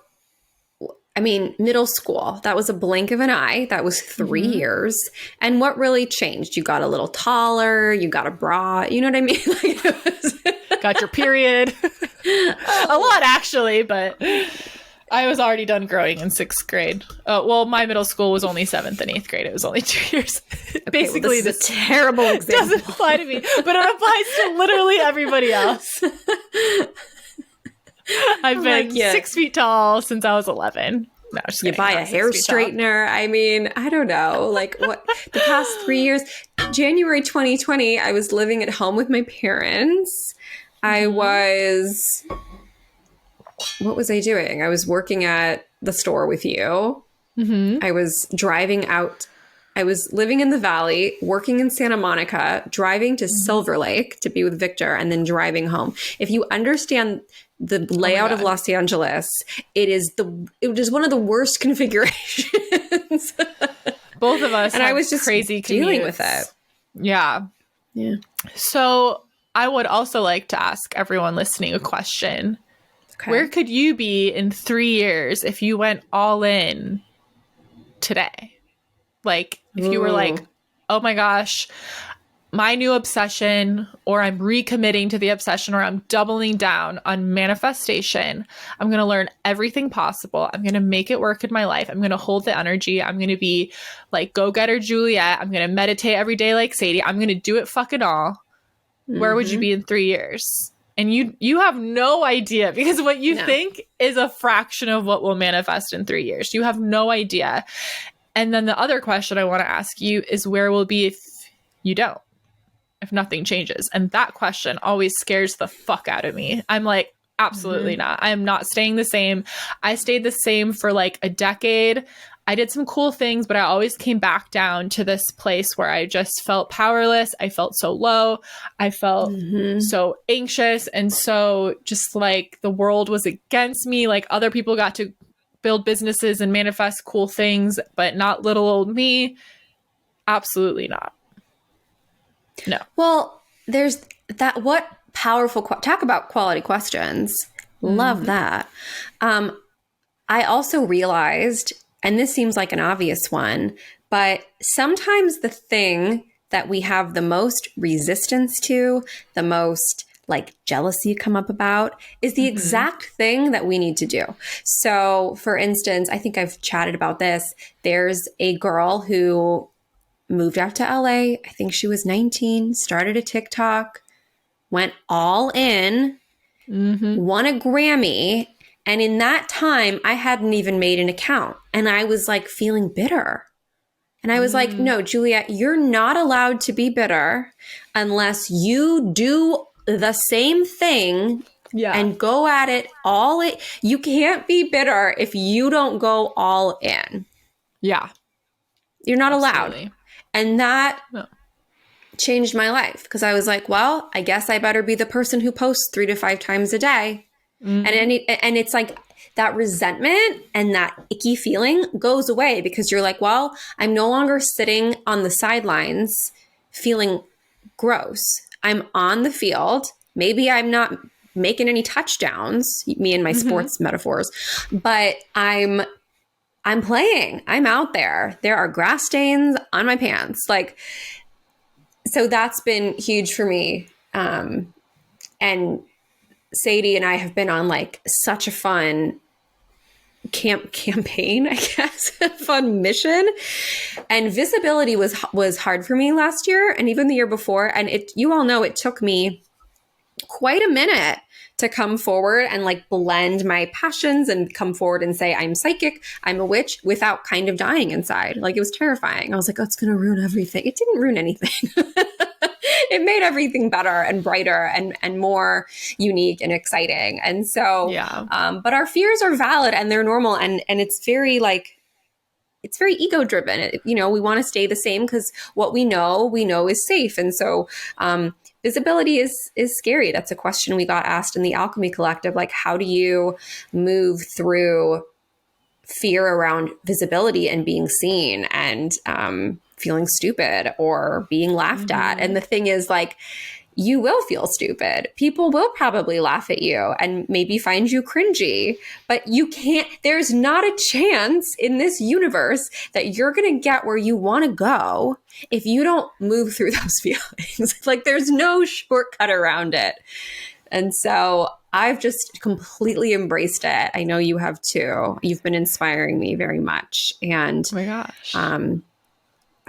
Speaker 2: middle school, that was a blink of an eye. That was 3 years. And what really changed? You got a little taller, you got a bra, you know what I mean? Like,
Speaker 1: got your period. A lot, actually, but I was already done growing in 6th grade. Well, my middle school was only 7th and 8th grade. It was only 2 years. Basically,
Speaker 2: well, this is a terrible example.
Speaker 1: Doesn't apply to me, but it applies to literally everybody else. I've been 6 feet tall since I was 11. No, just
Speaker 2: you
Speaker 1: kidding,
Speaker 2: buy a hair straightener. I mean, I don't know. Like what the past 3 years, January 2020, I was living at home with my parents. What was I doing? I was working at the store with you. I was driving out I was living in the Valley, working in Santa Monica, driving to Silver Lake to be with Victor, and then driving home. If you understand the layout of Los Angeles, it is one of the worst configurations.
Speaker 1: Both of us
Speaker 2: and
Speaker 1: have
Speaker 2: I was just
Speaker 1: crazy
Speaker 2: dealing
Speaker 1: commutes.
Speaker 2: with it.
Speaker 1: Yeah.
Speaker 2: Yeah.
Speaker 1: So I would also like to ask everyone listening a question.
Speaker 2: Okay.
Speaker 1: Where could you be in 3 years if you went all in today? Like, if you were like, oh my gosh, my new obsession, or I'm recommitting to the obsession, or I'm doubling down on manifestation. I'm going to learn everything possible. I'm going to make it work in my life. I'm going to hold the energy. I'm going to be like go-getter Juliet. I'm going to meditate every day like Sadie. I'm going to do it fucking all. Where would you be in 3 years? And you have no idea, because what you think is a fraction of what will manifest in 3 years. You have no idea. And then the other question I want to ask you is, where will be if you don't, if nothing changes? And that question always scares the fuck out of me. I'm like, absolutely not. I am not staying the same. I stayed the same for like a decade. I did some cool things, but I always came back down to this place where I just felt powerless. I felt so low. I felt so anxious. And so just like the world was against me. Like other people got to build businesses and manifest cool things, but not little old me. Absolutely not. No.
Speaker 2: Well, there's that. What powerful, talk about quality questions. Love that. I also realized, and this seems like an obvious one, but sometimes the thing that we have the most resistance to, the most like jealousy come up about, is the exact thing that we need to do. So for instance, I think I've chatted about this. There's a girl who moved out to LA. I think she was 19, started a TikTok, went all in, won a Grammy. And in that time, I hadn't even made an account. And I was like feeling bitter. And I was like, no, Juliet, you're not allowed to be bitter unless you do the same thing and go at it all. You can't be bitter if you don't go all in.
Speaker 1: Yeah.
Speaker 2: You're not allowed. And that changed my life, because I was like, well, I guess I better be the person who posts 3 to 5 times a day. And it's like that resentment and that icky feeling goes away, because you're like, well, I'm no longer sitting on the sidelines feeling gross. I'm on the field. Maybe I'm not making any touchdowns, me and my sports metaphors, but I'm playing. I'm out there. There are grass stains on my pants. Like, so that's been huge for me. And Sadie and I have been on like such a fun campaign, I guess, a fun mission. And visibility was hard for me last year and even the year before. And you all know it took me quite a minute to come forward and like blend my passions and come forward and say, I'm psychic, I'm a witch, without kind of dying inside. Like, it was terrifying. I was like, oh, it's going to ruin everything. It didn't ruin anything. It made everything better and brighter and more unique and exciting. And so, but our fears are valid and they're normal. And it's very ego driven. We want to stay the same because what we know is safe. And so, visibility is scary. That's a question we got asked in the Alchemy Collective. Like, how do you move through fear around visibility and being seen and feeling stupid or being laughed at? And the thing is, like, you will feel stupid. People will probably laugh at you and maybe find you cringy, but there's not a chance in this universe that you're going to get where you want to go if you don't move through those feelings. Like, there's no shortcut around it. And so I've just completely embraced it. I know you have too. You've been inspiring me very much. And
Speaker 1: oh my gosh.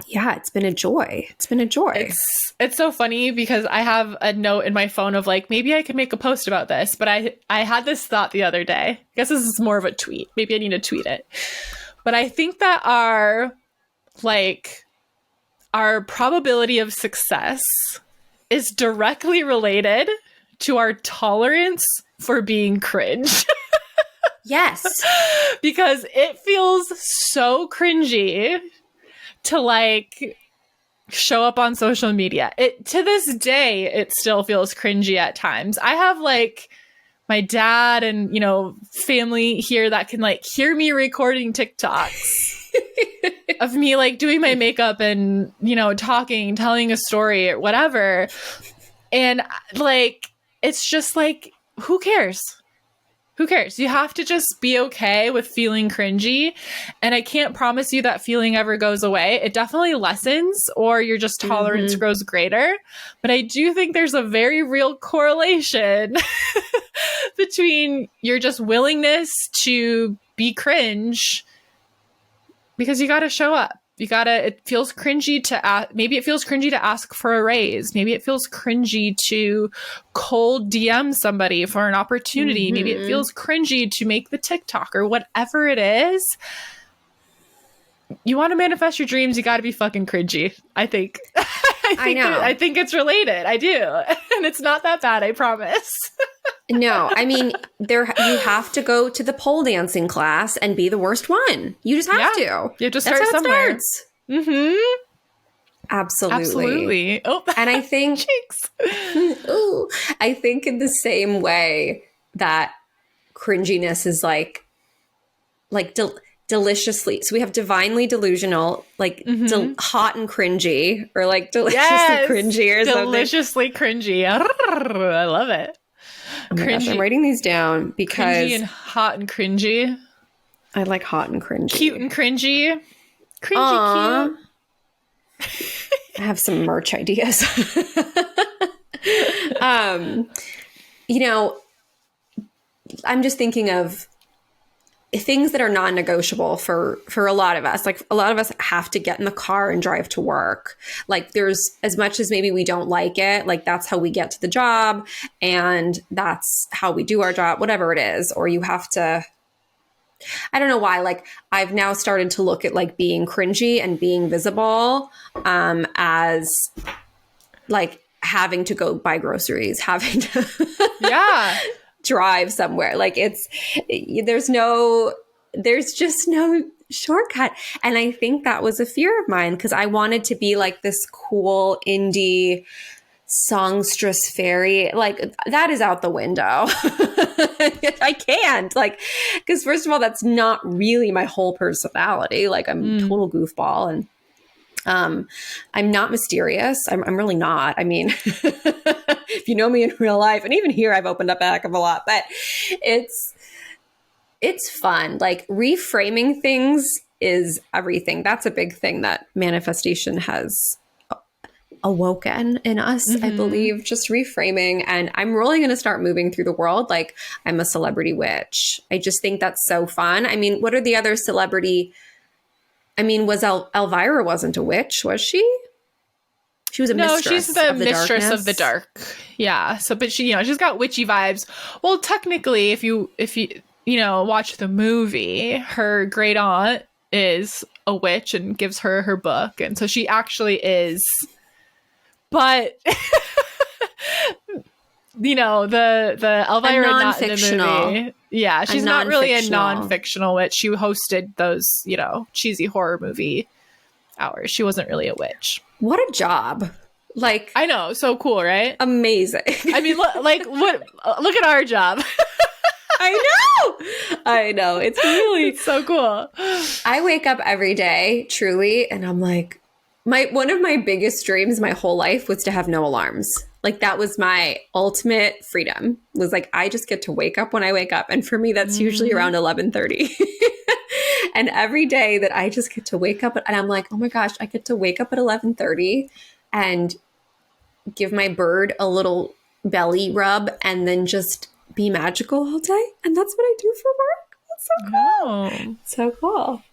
Speaker 2: Yeah, it's been a joy. It's been a joy.
Speaker 1: It's so funny because I have a note in my phone of like, maybe I could make a post about this, but I had this thought the other day. I guess this is more of a tweet. Maybe I need to tweet it. But I think that our probability of success is directly related to our tolerance for being cringe.
Speaker 2: Yes.
Speaker 1: Because it feels so cringy to like show up on social media. It to this day, it still feels cringy at times. I have like my dad and, you know, family here that can like hear me recording TikToks of me like doing my makeup and, you know, talking, telling a story or whatever. And like, it's just like, who cares? Who cares? You have to just be okay with feeling cringy. And I can't promise you that feeling ever goes away. It definitely lessens, or your just tolerance grows greater. But I do think there's a very real correlation between your just willingness to be cringe, because you got to show up. It feels cringy to maybe it feels cringy to ask for a raise. Maybe it feels cringy to cold DM somebody for an opportunity. Maybe it feels cringy to make the TikTok or whatever it is. You want to manifest your dreams, you got to be fucking cringy, I think. I know. I think it's related. I do. And it's not that bad, I promise.
Speaker 2: No, I mean, you have to go to the pole dancing class and be the worst one. You just have to.
Speaker 1: You have to start somewhere.
Speaker 2: Absolutely.
Speaker 1: Oh,
Speaker 2: and I think, I think in the same way that cringiness is like deliciously. So we have divinely delusional, like hot and cringy, or like deliciously cringy or something.
Speaker 1: Deliciously cringy. I love it.
Speaker 2: Oh my gosh, I'm writing these down because
Speaker 1: cringy and hot and cringy.
Speaker 2: I like hot and cringy.
Speaker 1: Cute and cringy. Cringy cute.
Speaker 2: I have some merch ideas. You know, I'm just thinking of things that are non-negotiable for a lot of us. Like, a lot of us have to get in the car and drive to work. Like, there's, as much as maybe we don't like it, like that's how we get to the job and that's how we do our job, whatever it is. Or you have to, I don't know why, like I've now started to look at like being cringy and being visible as like having to go buy groceries, having to drive somewhere. Like there's just no shortcut. And I think that was a fear of mine, because I wanted to be like this cool indie songstress fairy. Like, that is out the window. I can't, like, because first of all, that's not really my whole personality. Like, I'm a total goofball, and I'm not mysterious. I'm really not. I mean, if you know me in real life, and even here, I've opened up a heck of a lot, but it's fun. Like, reframing things is everything. That's a big thing that manifestation has awoken in us, I believe, just reframing. And I'm really going to start moving through the world like I'm a celebrity witch. I just think that's so fun. I mean, what are the other celebrity? I mean, was Elvira wasn't a witch, was she? She was a mistress. No, she's the mistress of the dark.
Speaker 1: Yeah. So, but she, you know, she's got witchy vibes. Well, technically, if you watch the movie, her great aunt is a witch and gives her her book, and so she actually is. But you know, the Elvira not in the movie. Yeah, she's not really a non-fictional witch. She hosted those, you know, cheesy horror movie hours. She wasn't really a witch.
Speaker 2: What a job. Like,
Speaker 1: I know, so cool, right?
Speaker 2: Amazing.
Speaker 1: I mean, look at our job.
Speaker 2: I know. It's
Speaker 1: so cool.
Speaker 2: I wake up every day, truly, and I'm like, one of my biggest dreams my whole life was to have no alarms. Like, that was my ultimate freedom, was like, I just get to wake up when I wake up. And for me, that's usually around 11:30. And every day that I just get to wake up, and I'm like, oh my gosh, I get to wake up at 11:30 and give my bird a little belly rub and then just be magical all day. And that's what I do for work. That's so cool.
Speaker 1: Oh.
Speaker 2: So cool.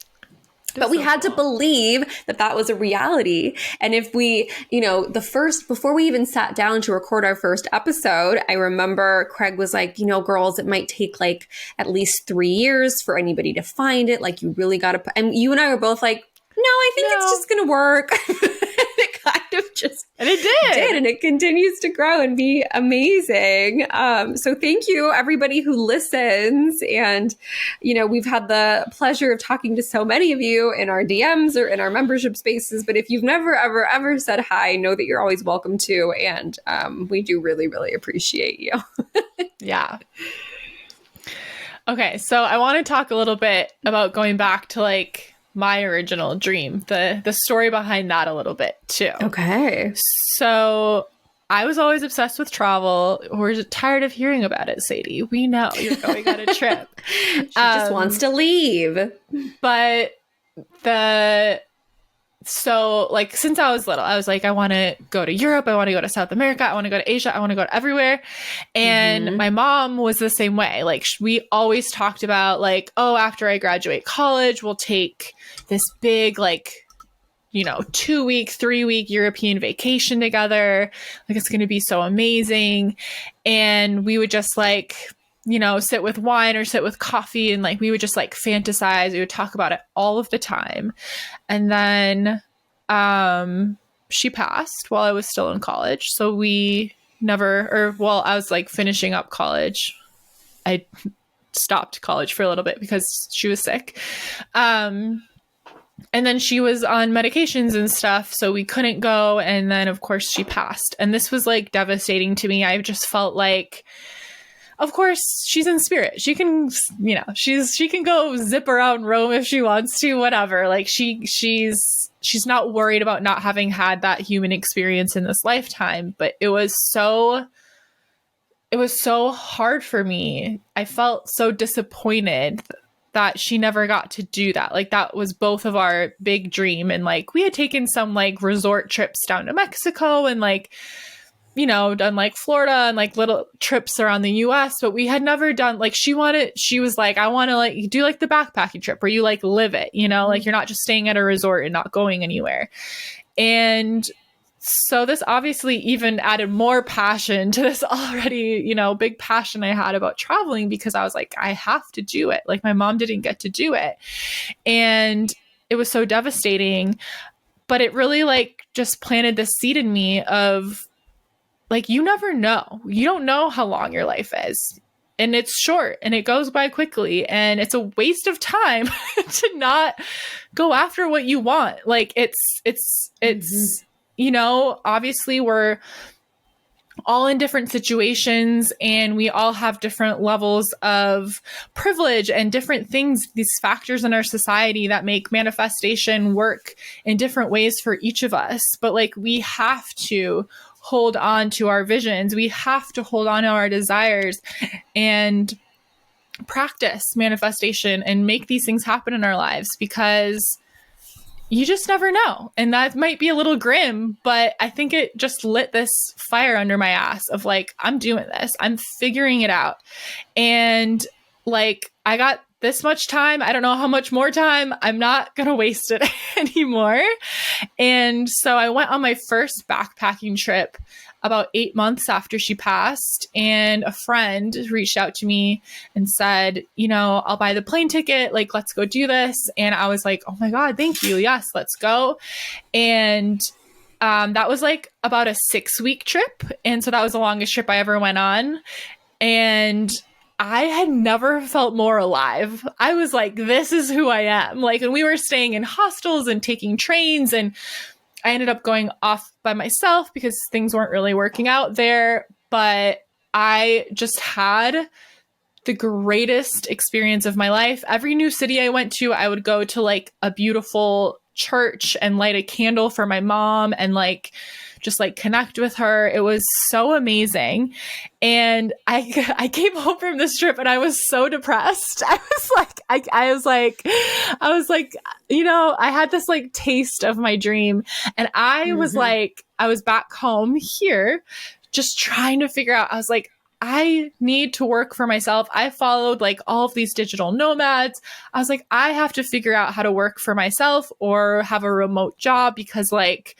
Speaker 2: But we had to believe that was a reality. And if we, you know, before we even sat down to record our first episode, I remember Craig was like, you know, girls, it might take like at least 3 years for anybody to find it. Like, you really got to, and you and I were both like, no, I think it's just going to work. It kind
Speaker 1: And it did.
Speaker 2: And it continues to grow and be amazing. So thank you, everybody who listens. And, we've had the pleasure of talking to so many of you in our DMs or in our membership spaces. But if you've never, ever, ever said hi, know that you're always welcome to. And we do really, really appreciate you.
Speaker 1: Yeah. Okay. So I want to talk a little bit about going back to like my original dream, the story behind that a little bit too.
Speaker 2: Okay.
Speaker 1: So I was always obsessed with travel. We're tired of hearing about it, Sadie. We know you're going on a trip.
Speaker 2: She just wants to leave.
Speaker 1: But since I was little, I was like, I want to go to Europe. I want to go to South America. I want to go to Asia. I want to go to everywhere. And my mom was the same way. Like we always talked about like, oh, after I graduate college, we'll take this big, like, 2-week, 3-week European vacation together. Like it's going to be so amazing. And we would just like, sit with wine or sit with coffee. And like, we would just like fantasize. We would talk about it all of the time. And then she passed while I was still in college. So I was like finishing up college. I stopped college for a little bit because she was sick. And then she was on medications and stuff, so we couldn't go. And then, of course, she passed. And this was like devastating to me. I just felt like, of course, she's in spirit. She can, she can go zip around Rome if she wants to, whatever. Like she's not worried about not having had that human experience in this lifetime. But it was so hard for me. I felt so disappointed that she never got to do that. Like that was both of our big dream. And like, we had taken some like resort trips down to Mexico and like, done like Florida and like little trips around the US, but we had never done like, she was like, I want to like do like the backpacking trip where you like live it, like you're not just staying at a resort and not going anywhere. And so this obviously even added more passion to this already, big passion I had about traveling, because I was like, I have to do it. Like my mom didn't get to do it. And it was so devastating, but it really like just planted this seed in me of like, you never know. You don't know how long your life is. And it's short and it goes by quickly. And it's a waste of time to not go after what you want. Like it's obviously we're all in different situations and we all have different levels of privilege and different things, these factors in our society that make manifestation work in different ways for each of us. But like, we have to hold on to our visions. We have to hold on to our desires and practice manifestation and make these things happen in our lives, because you just never know. And that might be a little grim, but I think it just lit this fire under my ass of like, I'm doing this. I'm figuring it out. And like, I got this much time. I don't know how much more time. I'm not going to waste it anymore. And so I went on my first backpacking trip about 8 months after she passed, and a friend reached out to me and said, I'll buy the plane ticket. Like, let's go do this. And I was like, oh my God, thank you. Yes, let's go. And that was like about a 6-week trip. And so that was the longest trip I ever went on. And I had never felt more alive. I was like, this is who I am. Like, and we were staying in hostels and taking trains, and I ended up going off by myself because things weren't really working out there. But I just had the greatest experience of my life. Every new city I went to, I would go to like a beautiful church and light a candle for my mom and like just like connect with her. It was so amazing. And I came home from this trip and I was so depressed. I was like, I had this like taste of my dream, and I was like, I was back home here just trying to figure out, I was like, I need to work for myself. I followed like all of these digital nomads. I was like, I have to figure out how to work for myself or have a remote job, because like,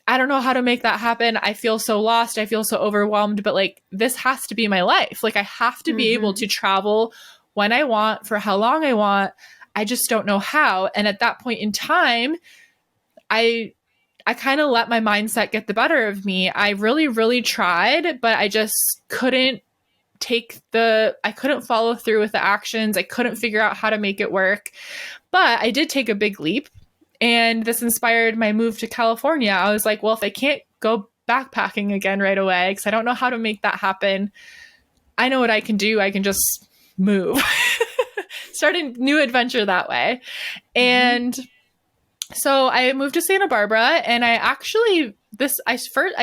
Speaker 1: I don't know how to make that happen. I feel so lost. I feel so overwhelmed, but like, this has to be my life. Like, I have to be able to travel when I want, for how long I want. I just don't know how. And at that point in time, I I kind of let my mindset get the better of me. I really, really tried, but I just couldn't I couldn't follow through with the actions. I couldn't figure out how to make it work. But I did take a big leap, and this inspired my move to California. I was like, well, if I can't go backpacking again right away, because I don't know how to make that happen, I know what I can do. I can just move. Start a new adventure that way. And so I moved to Santa Barbara, and I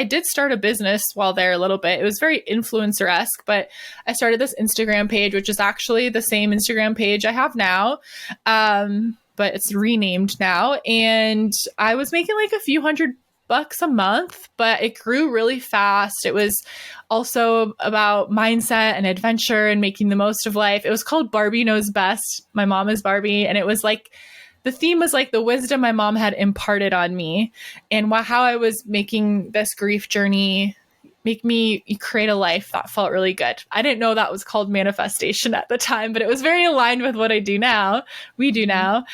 Speaker 1: did start a business while there a little bit. It was very influencer-esque, but I started this Instagram page, which is actually the same Instagram page I have now. But it's renamed now. And I was making like a few $100 a month, but it grew really fast. It was also about mindset and adventure and making the most of life. It was called Barbie Knows Best. My mom is Barbie. And it was like, the theme was like the wisdom my mom had imparted on me, and how I was making this grief journey make me create a life that felt really good. I didn't know that was called manifestation at the time, but it was very aligned with what I do now. We do now.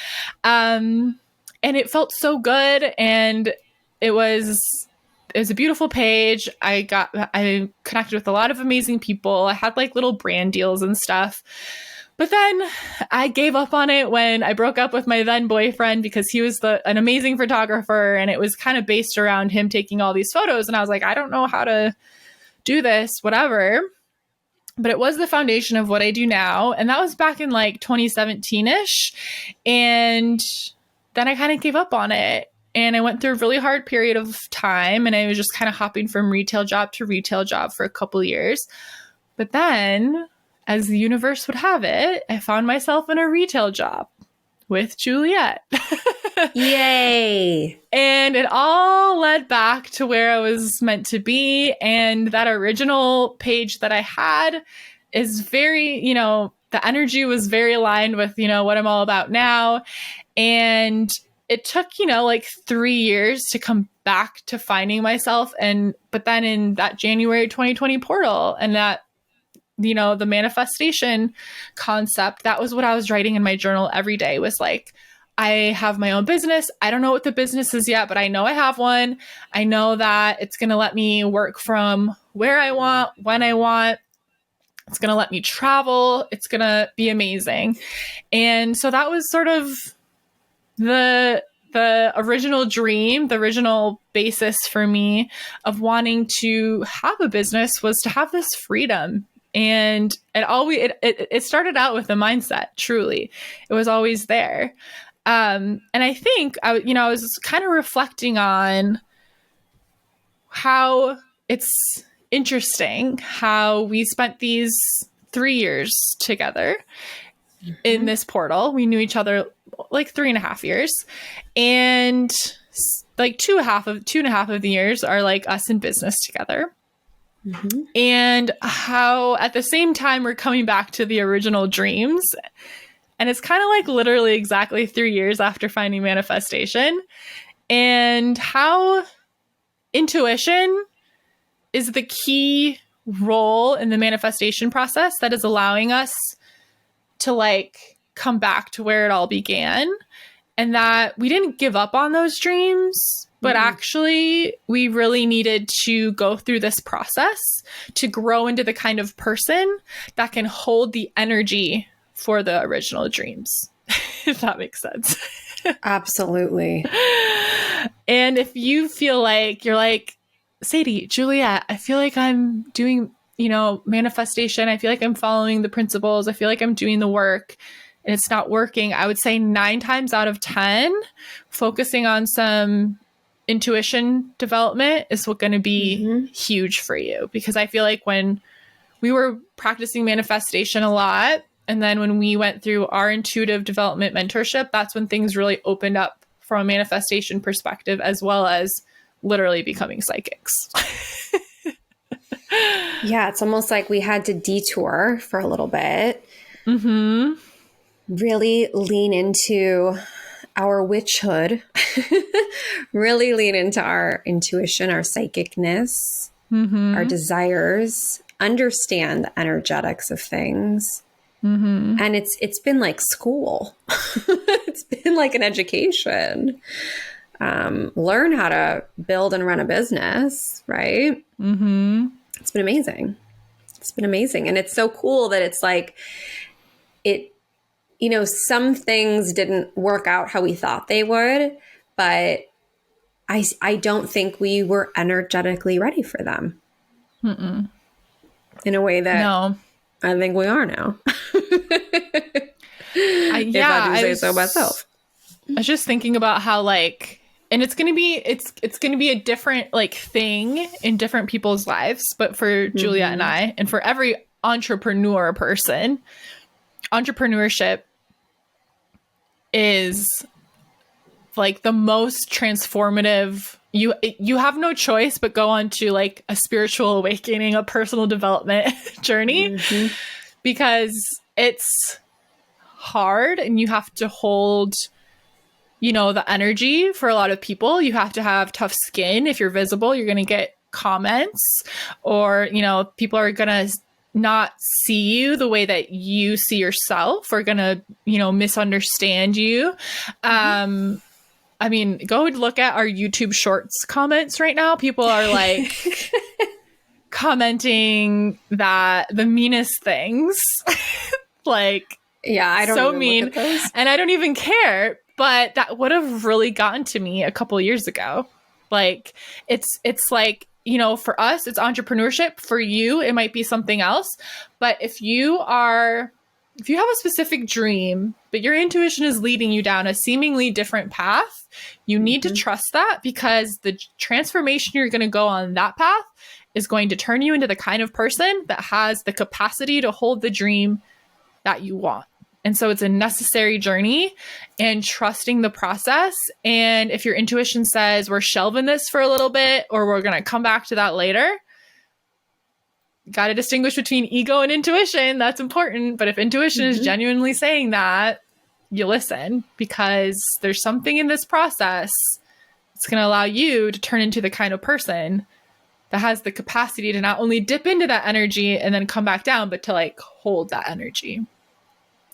Speaker 1: And it felt so good. And it was a beautiful page. I connected with a lot of amazing people. I had like little brand deals and stuff. But then I gave up on it when I broke up with my then boyfriend, because he was an amazing photographer, and it was kind of based around him taking all these photos. And I was like, I don't know how to do this, whatever. But it was the foundation of what I do now. And that was back in like 2017-ish. And then I kind of gave up on it. And I went through a really hard period of time, and I was just kind of hopping from retail job to retail job for a couple of years. But then, as the universe would have it, I found myself in a retail job with Juliet.
Speaker 2: Yay.
Speaker 1: And it all led back to where I was meant to be. And that original page that I had is very, the energy was very aligned with, what I'm all about now. And it took, like 3 years to come back to finding myself. But then in that January 2020 portal, and that, the manifestation concept, that was what I was writing in my journal every day, was like, I have my own business. I don't know what the business is yet, but I know I have one. I know that it's going to let me work from where I want, when I want. It's going to let me travel. It's going to be amazing. And so that was sort of the original dream, the original basis for me of wanting to have a business, was to have this freedom. And it started out with a mindset. Truly, it was always there. And I think I was kind of reflecting on how it's interesting how we spent these 3 years together in this portal. We knew each other like 3.5 years, and like two and a half of the years are like us in business together. And how at the same time we're coming back to the original dreams. And it's kind of like literally exactly 3 years after finding manifestation, and how intuition is the key role in the manifestation process that is allowing us to like come back to where it all began, and that we didn't give up on those dreams, but actually we really needed to go through this process to grow into the kind of person that can hold the energy for the original dreams, if that makes sense.
Speaker 2: Absolutely.
Speaker 1: And if you feel like you're like, Sadie, Juliet, I feel like I'm doing, manifestation. I feel like I'm following the principles. I feel like I'm doing the work and it's not working. I would say 9 times out of 10, focusing on some intuition development is going to be huge for you. Because I feel like when we were practicing manifestation a lot, and then when we went through our intuitive development mentorship, that's when things really opened up from a manifestation perspective, as well as literally becoming psychics.
Speaker 2: Yeah, it's almost like we had to detour for a little bit. Really lean into our witchhood. Really lean into our intuition, our psychicness, our desires, understand the energetics of things. And it's been like school. It's been like an education. learn how to build and run a business, right?
Speaker 1: Mm-hmm.
Speaker 2: It's been amazing. It's been amazing. And it's so cool that it's like some things didn't work out how we thought they would, but I don't think we were energetically ready for them.
Speaker 1: Mm-mm.
Speaker 2: In a way that I think we are now. If I do say so myself.
Speaker 1: I was just thinking about how like, and it's going to be a different like thing in different people's lives, but for Juliet and I, and for every entrepreneur person, entrepreneurship is like the most transformative. You have no choice but go on to like a spiritual awakening, a personal development journey, because it's hard and you have to hold, the energy for a lot of people. You have to have tough skin. If you're visible, you're going to get comments, or, people are going to not see you the way that you see yourself, or going to, misunderstand you. I mean, go look at our YouTube Shorts comments right now. People are like commenting that the meanest things, like,
Speaker 2: yeah, I don't
Speaker 1: so
Speaker 2: even
Speaker 1: mean,
Speaker 2: look at those.
Speaker 1: and I don't even care. But that would have really gotten to me a couple years ago. Like, it's like, for us, it's entrepreneurship. For you, it might be something else. But if you have a specific dream, but your intuition is leading you down a seemingly different path, you need to trust that, because the transformation you're going to go on that path is going to turn you into the kind of person that has the capacity to hold the dream that you want. And so it's a necessary journey, and trusting the process. And if your intuition says we're shelving this for a little bit, or we're going to come back to that later, got to distinguish between ego and intuition. That's important. But if intuition is genuinely saying that, you listen, because there's something in this process that's going to allow you to turn into the kind of person that has the capacity to not only dip into that energy and then come back down, but to like hold that energy.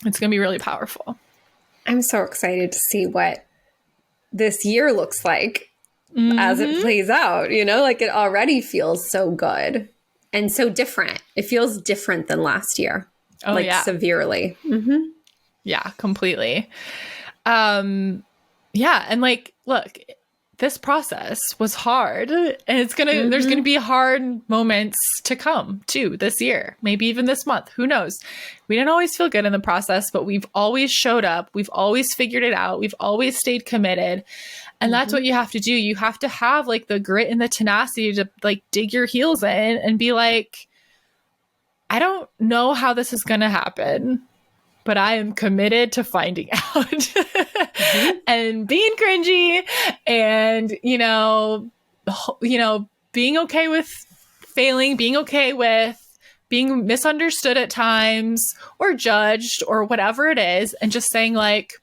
Speaker 1: It's going to be really powerful.
Speaker 2: I'm so excited to see what this year looks like as it plays out. Like, it already feels so good and so different. It feels different than last year.
Speaker 1: Oh,
Speaker 2: like,
Speaker 1: yeah.
Speaker 2: severely.
Speaker 1: Yeah, completely. And like, look, this process was hard, and it's there's gonna be hard moments to come too this year, maybe even this month. Who knows? We didn't always feel good in the process, but we've always showed up. We've always figured it out. We've always stayed committed. And that's what you have to do. You have to have like the grit and the tenacity to like dig your heels in and be like, I don't know how this is going to happen, but I am committed to finding out and being cringy and, being okay with failing, being okay with being misunderstood at times or judged or whatever it is. And just saying like,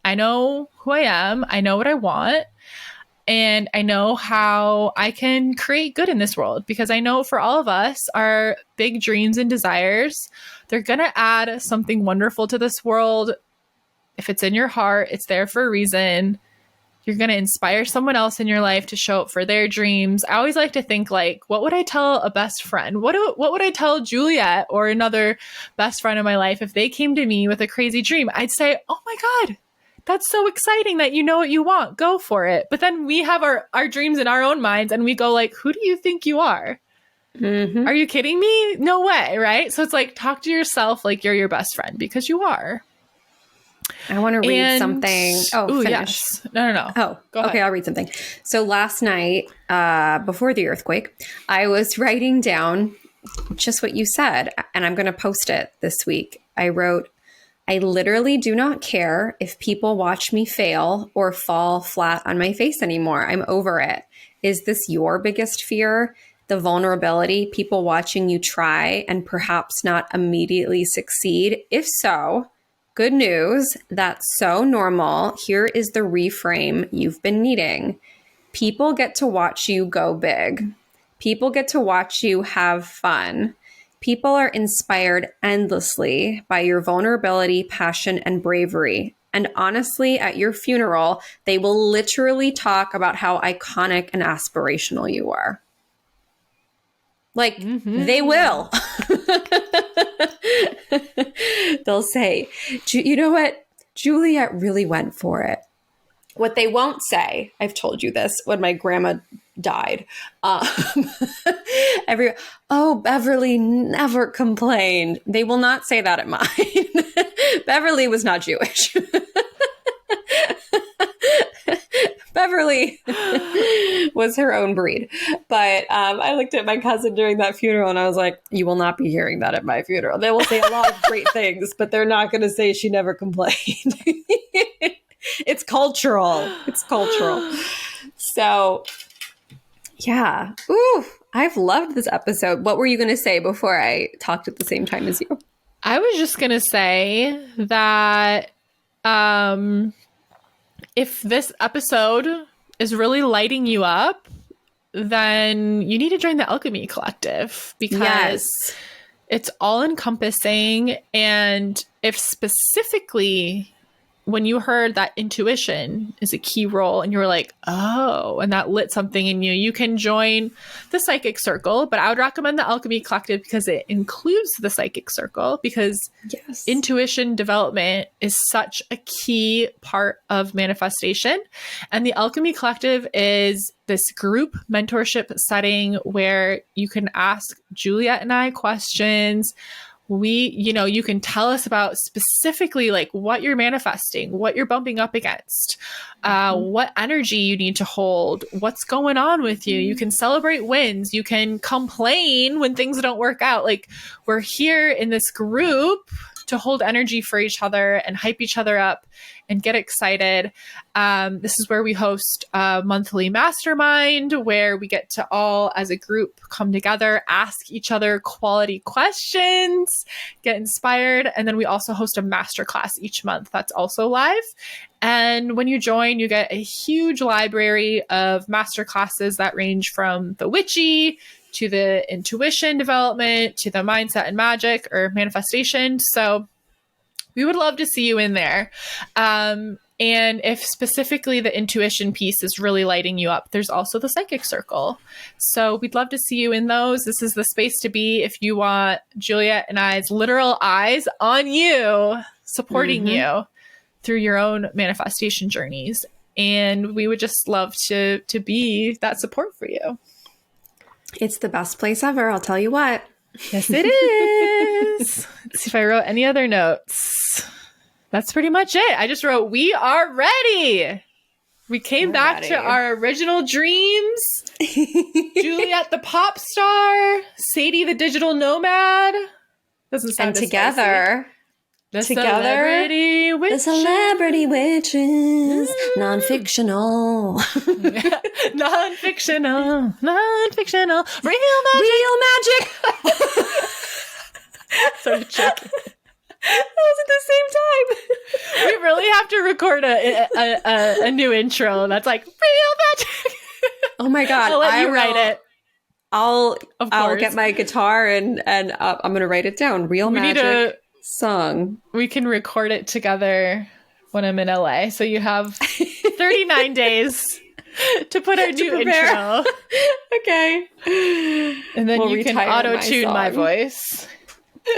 Speaker 1: I know who I am. I know what I want. And I know how I can create good in this world, because I know for all of us, our big dreams and desires, they're going to add something wonderful to this world. If it's in your heart, it's there for a reason. You're going to inspire someone else in your life to show up for their dreams. I always like to think like, what would I tell a best friend? What would I tell Juliet or another best friend in my life if they came to me with a crazy dream? I'd say, oh my God, that's so exciting that you know what you want. Go for it. But then we have our dreams in our own minds, and we go like, who do you think you are? Are you kidding me? No way, right? So it's like, talk to yourself like you're your best friend, because you are.
Speaker 2: I want to read something. Oh, finish.
Speaker 1: Yes. No.
Speaker 2: Oh,
Speaker 1: go ahead.
Speaker 2: Okay, I'll read something. So last night, before the earthquake, I was writing down just what you said, and I'm going to post it this week. I wrote, I literally do not care if people watch me fail or fall flat on my face anymore. I'm over it. Is this your biggest fear? The vulnerability, people watching you try and perhaps not immediately succeed? If so, good news. That's so normal. Here is the reframe you've been needing. People get to watch you go big. People get to watch you have fun. People are inspired endlessly by your vulnerability, passion, and bravery. And honestly, at your funeral, they will literally talk about how iconic and aspirational you are. Like, they will. They'll say, you know what? Juliet really went for it. What they won't say, I've told you this when my grandma died. Beverly never complained. They will not say that at mine. Beverly was not Jewish. Beverly was her own breed. But I looked at my cousin during that funeral and I was like, you will not be hearing that at my funeral. They will say a lot of great things, but they're not going to say she never complained. It's cultural. It's cultural. So, yeah. Ooh, I've loved this episode. What were you going to say before I talked at the same time as you?
Speaker 1: I was just going to say that if this episode is really lighting you up, then you need to join the Alchemy Collective because it's all encompassing. And if specifically when you heard that intuition is a key role and you were like, oh, and that lit something in you, you can join the Psychic Circle. But I would recommend the Alchemy Collective because it includes the Psychic Circle, because intuition development is such a key part of manifestation. And the Alchemy Collective is this group mentorship setting where you can ask Juliet and I questions. You can tell us about specifically like what you're manifesting, what you're bumping up against, what energy you need to hold, what's going on with you. You can celebrate wins. You can complain when things don't work out. Like, we're here in this group to hold energy for each other and hype each other up and get excited. This is where we host a monthly mastermind where we get to all as a group come together, ask each other quality questions, get inspired. And then we also host a masterclass each month that's also live. And when you join, you get a huge library of masterclasses that range from the witchy to the intuition development, to the mindset and magic or manifestation. So we would love to see you in there. And if specifically the intuition piece is really lighting you up, there's also the Psychic Circle. So we'd love to see you in those. This is the space to be if you want Juliet and I's literal eyes on you, supporting you through your own manifestation journeys. And we would just love to be that support for you.
Speaker 2: It's the best place ever, I'll tell you what.
Speaker 1: Yes, it is. Let's see if I wrote any other notes. That's pretty much it. I just wrote, we are ready. We came back to our original dreams. Juliet the pop star, Sadie the digital nomad. Doesn't sound
Speaker 2: together.
Speaker 1: The Celebrity Witches.
Speaker 2: The Celebrity Witches. Non-fictional.
Speaker 1: Non-fictional. Real magic. Sorry, check.
Speaker 2: That was at the same time.
Speaker 1: We really have to record a new intro that's like, real magic.
Speaker 2: Oh my God.
Speaker 1: I'll let you write it.
Speaker 2: I'll get my guitar and I'm going to write it down. Real magic song.
Speaker 1: We can record it together when I'm in LA. So you have 39 days to put our new intro.
Speaker 2: Okay.
Speaker 1: And then you can auto-tune my voice.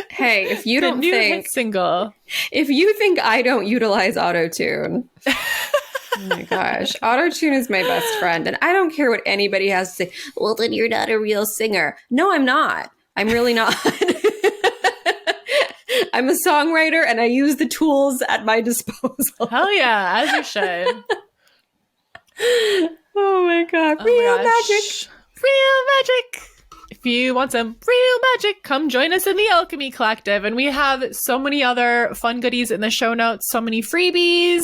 Speaker 2: Hey, if you don't think
Speaker 1: hit single.
Speaker 2: If you think I don't utilize auto-tune. Oh my gosh. Auto-tune is my best friend. And I don't care what anybody has to say. Well, then you're not a real singer. No, I'm not. I'm really not. I'm a songwriter and I use the tools at my disposal.
Speaker 1: Hell yeah, as you should.
Speaker 2: Oh my God. Real magic.
Speaker 1: Real magic. If you want some real magic, come join us in the Alchemy Collective. And we have so many other fun goodies in the show notes, so many freebies.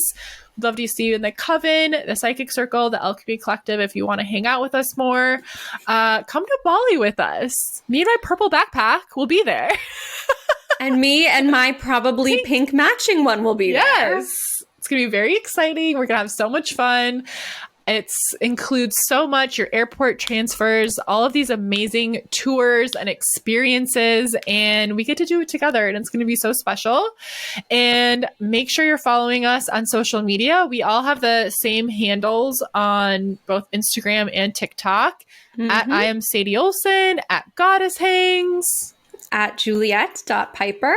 Speaker 1: Love to see you in the Coven, the Psychic Circle, the Alchemy Collective. If you want to hang out with us more, come to Bali with us. Me and my purple backpack will be there.
Speaker 2: And me and my probably pink matching one will be there.
Speaker 1: Yes. It's going to be very exciting. We're going to have so much fun. It includes so much, your airport transfers, all of these amazing tours and experiences, and we get to do it together, and it's going to be so special. And make sure you're following us on social media. We all have the same handles on both Instagram and TikTok. At I am Sadie Olson, at Goddess Hangs,
Speaker 2: at Juliet.Piper.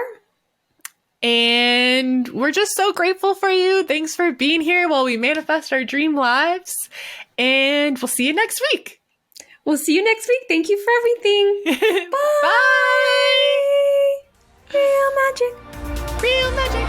Speaker 1: And we're just so grateful for you. Thanks for being here while we manifest our dream lives. And we'll see you next week.
Speaker 2: We'll see you next week. Thank you for everything. Bye.
Speaker 1: Bye.
Speaker 2: Real magic.
Speaker 1: Real magic.